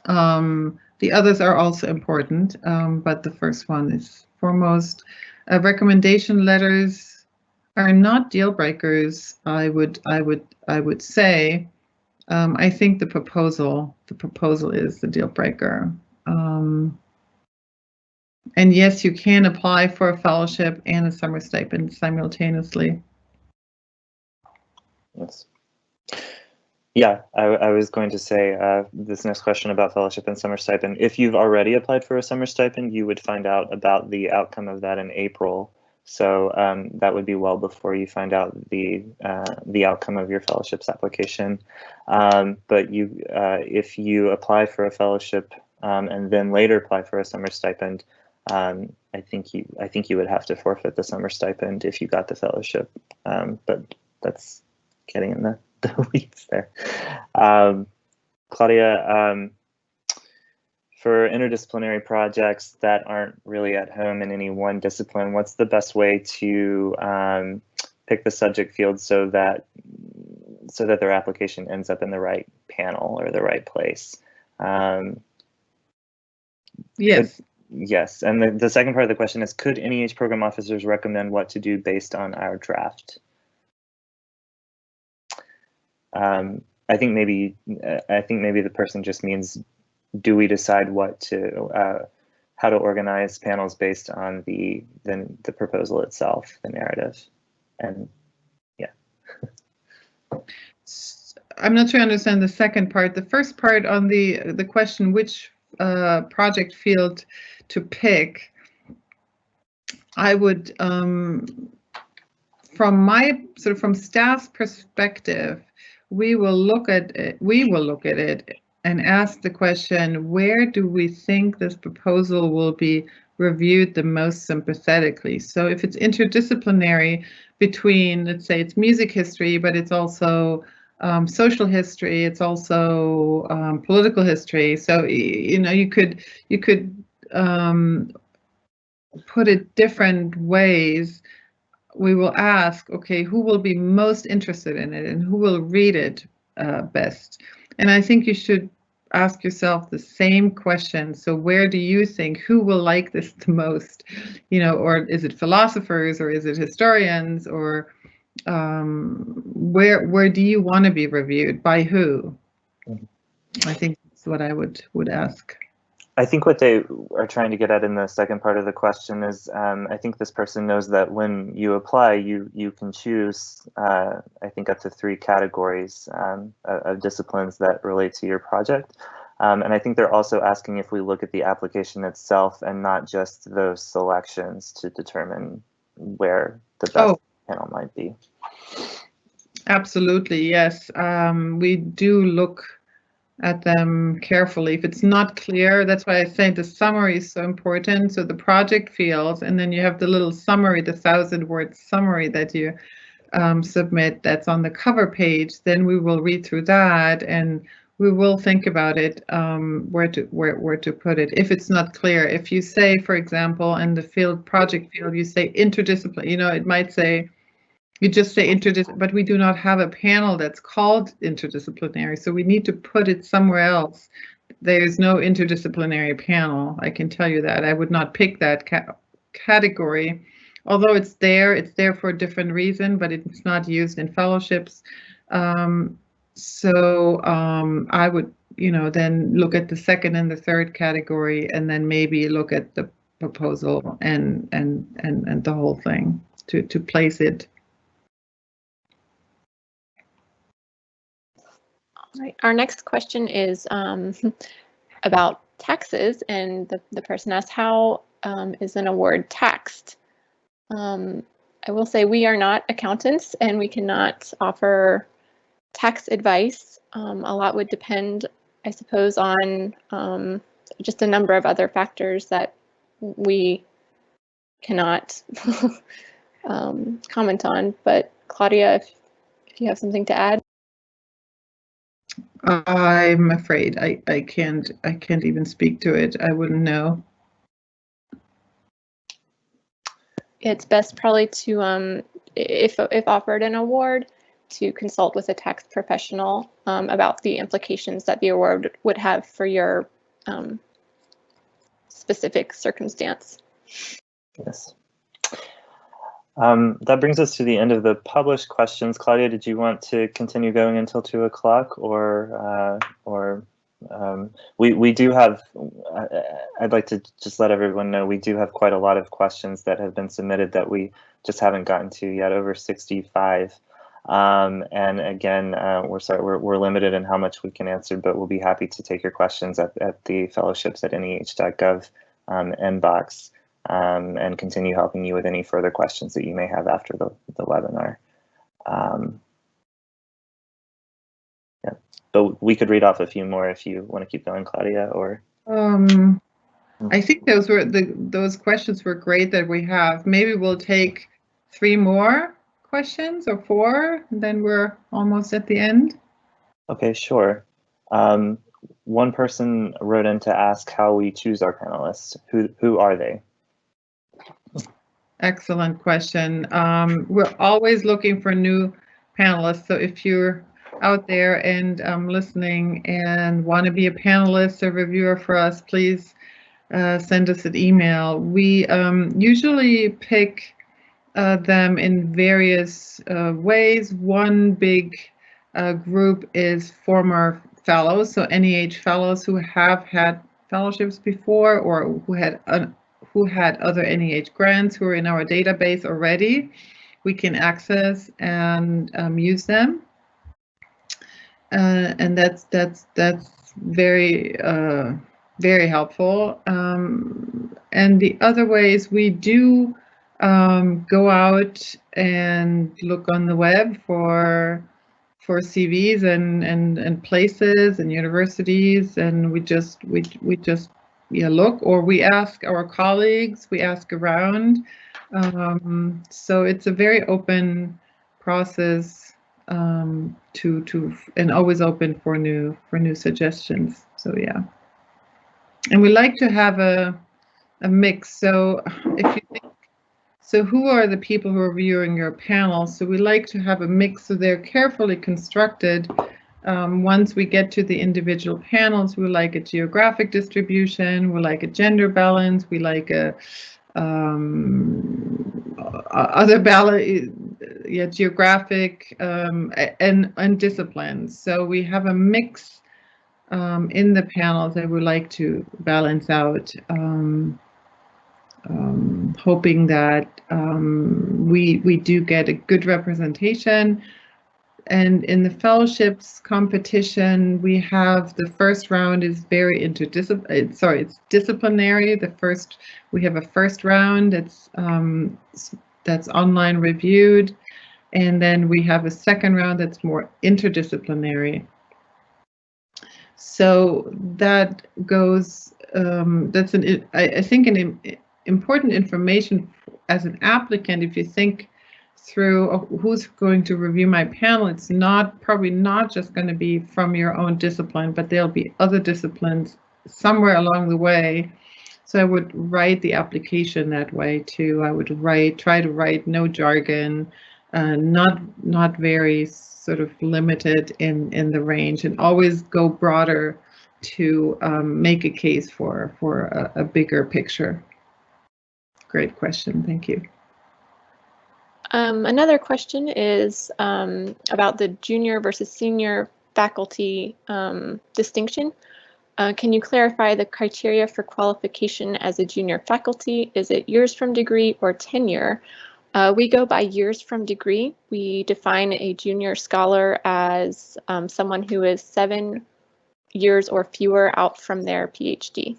The others are also important, but the first one is foremost. Recommendation letters are not deal breakers. I would say. I think the proposal is the deal breaker. And yes, you can apply for a fellowship and a summer stipend simultaneously. Yes. Yeah, I was going to say this next question about fellowship and summer stipend. If you've already applied for a summer stipend, you would find out about the outcome of that in April. So that would be well before you find out the outcome of your fellowship's application. But if you apply for a fellowship and then later apply for a summer stipend, I think you would have to forfeit the summer stipend if you got the fellowship. But that's getting in the weeds there. Claudia, for interdisciplinary projects that aren't really at home in any one discipline, what's the best way to pick the subject field so that their application ends up in the right panel or the right place? Yes. Yes, and the second part of the question is, could NEH program officers recommend what to do based on our draft? I think maybe the person just means, do we decide what to how to organize panels based on the proposal itself, the narrative, and yeah. I'm not sure I understand the second part. The first part on the question, which project field to pick, I would, from staff's perspective, we will look at it and ask the question, where do we think this proposal will be reviewed the most sympathetically? So if it's interdisciplinary between, let's say it's music history, but it's also social history, it's also political history. So you could put it different ways. We will ask, okay, who will be most interested in it and who will read it best? And I think you should ask yourself the same question. So where do you think, who will like this the most? Or is it philosophers, or is it historians, or where do you want to be reviewed? By who? I think that's what I would ask. I think what they are trying to get at in the second part of the question is, I think this person knows that when you apply, you can choose, I think, up to 3 categories of disciplines that relate to your project. And I think they're also asking if we look at the application itself and not just those selections to determine where the best panel might be. Absolutely, yes. We do look at them carefully. If it's not clear, that's why I say the summary is so important. So the project fields, and then you have the little summary, the 1,000-word summary that you submit, that's on the cover page. Then we will read through that and we will think about it, where to put it. If it's not clear, if you say, for example, in the project field, you say interdisciplinary, it might say, you just say interdisciplinary, but we do not have a panel that's called interdisciplinary, so we need to put it somewhere else. There's no interdisciplinary panel, I can tell you that. I would not pick that category, although it's there for a different reason, but it's not used in fellowships. I would, then look at the second and the third category, and then maybe look at the proposal and the whole thing to place it. Right. Our next question is about taxes, and the person asked, how is an award taxed? I will say we are not accountants and we cannot offer tax advice. A lot would depend, I suppose, on just a number of other factors that we cannot comment on. But Claudia, if you have something to add. I'm afraid I can't even speak to it. I wouldn't know. It's best probably to, if offered an award, to consult with a tax professional about the implications that the award would have for your specific circumstance. Yes. That brings us to the end of the published questions. Claudia, did you want to continue going until 2 o'clock, or we do have, I'd like to just let everyone know, we do have quite a lot of questions that have been submitted that we just haven't gotten to yet, over 65. And again, we're limited in how much we can answer, but we'll be happy to take your questions at the fellowships at NEH.gov inbox. And continue helping you with any further questions that you may have after the webinar. Yeah, but we could read off a few more if you want to keep going, Claudia. Or I think those questions were great that we have. Maybe we'll take 3 more questions, or 4, and then we're almost at the end. Okay, sure. One person wrote in to ask how we choose our panelists. Who are they? Excellent question. We're always looking for new panelists. So if you're out there and listening and want to be a panelist or reviewer for us, please send us an email. We usually pick them in various ways. One big group is former fellows, so NEH fellows who have had fellowships before or who had other NEH grants who are in our database already. We can access and use them, and that's very very helpful. And the other ways, we do go out and look on the web for CVs and places and universities, and we just look, or we ask our colleagues, we ask around. So it's a very open process, and always open for new suggestions. So yeah, and we like to have a mix. So if you think, so who are the people who are viewing your panel? So we like to have a mix, so they're carefully constructed. Once we get to the individual panels, we like a geographic distribution, we like a gender balance, we like a other balance, yeah, geographic and disciplines. So we have a mix in the panels that we like to balance out, hoping that we do get a good representation. And in the fellowships competition, we have the first round is very interdisciplinary. Sorry, it's disciplinary. We have a first round that's online reviewed, and then we have a second round that's more interdisciplinary. So that goes. That's I think an important information as an applicant. If you think through who's going to review my panel, it's probably not just going to be from your own discipline, but there'll be other disciplines somewhere along the way. So I would write the application that way too. I would try to write no jargon, not very sort of limited in the range, and always go broader to make a case for a bigger picture. Great question, thank you. Another question is about the junior versus senior faculty distinction. Can you clarify the criteria for qualification as a junior faculty? Is it years from degree or tenure? We go by years from degree. We define a junior scholar as someone who is 7 years or fewer out from their PhD.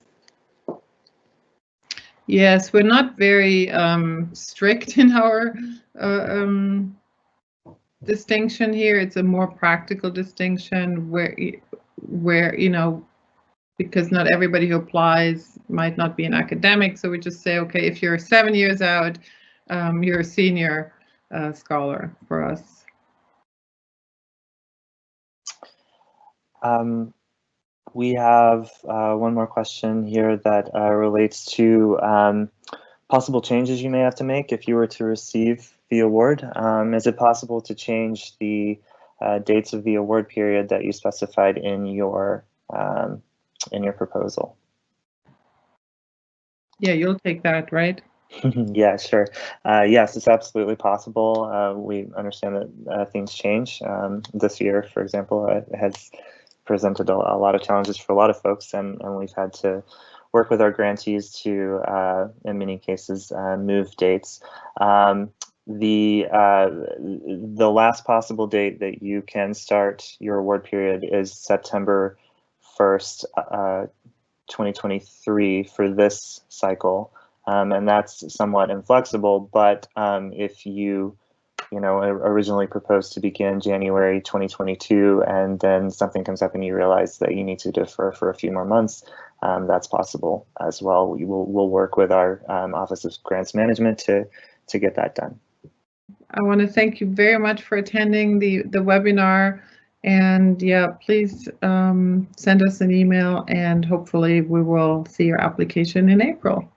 Yes, we're not very strict in our distinction here. It's a more practical distinction where you know, because not everybody who applies might not be an academic, so we just say, okay, if you're 7 years out, you're a senior scholar for us. We have one more question here that relates to possible changes you may have to make if you were to receive the award. Is it possible to change the dates of the award period that you specified in your proposal? Yeah, you'll take that, right? Yeah, sure. Yes, it's absolutely possible. We understand that things change. This year, for example, has presented a lot of challenges for a lot of folks, and we've had to work with our grantees to, in many cases, move dates. The last possible date that you can start your award period is September 1st, 2023 for this cycle, and that's somewhat inflexible. But if you originally proposed to begin January 2022, and then something comes up and you realize that you need to defer for a few more months, that's possible as well. We'll work with our Office of Grants Management to get that done. I want to thank you very much for attending the webinar, and yeah, please send us an email, and hopefully we will see your application in April.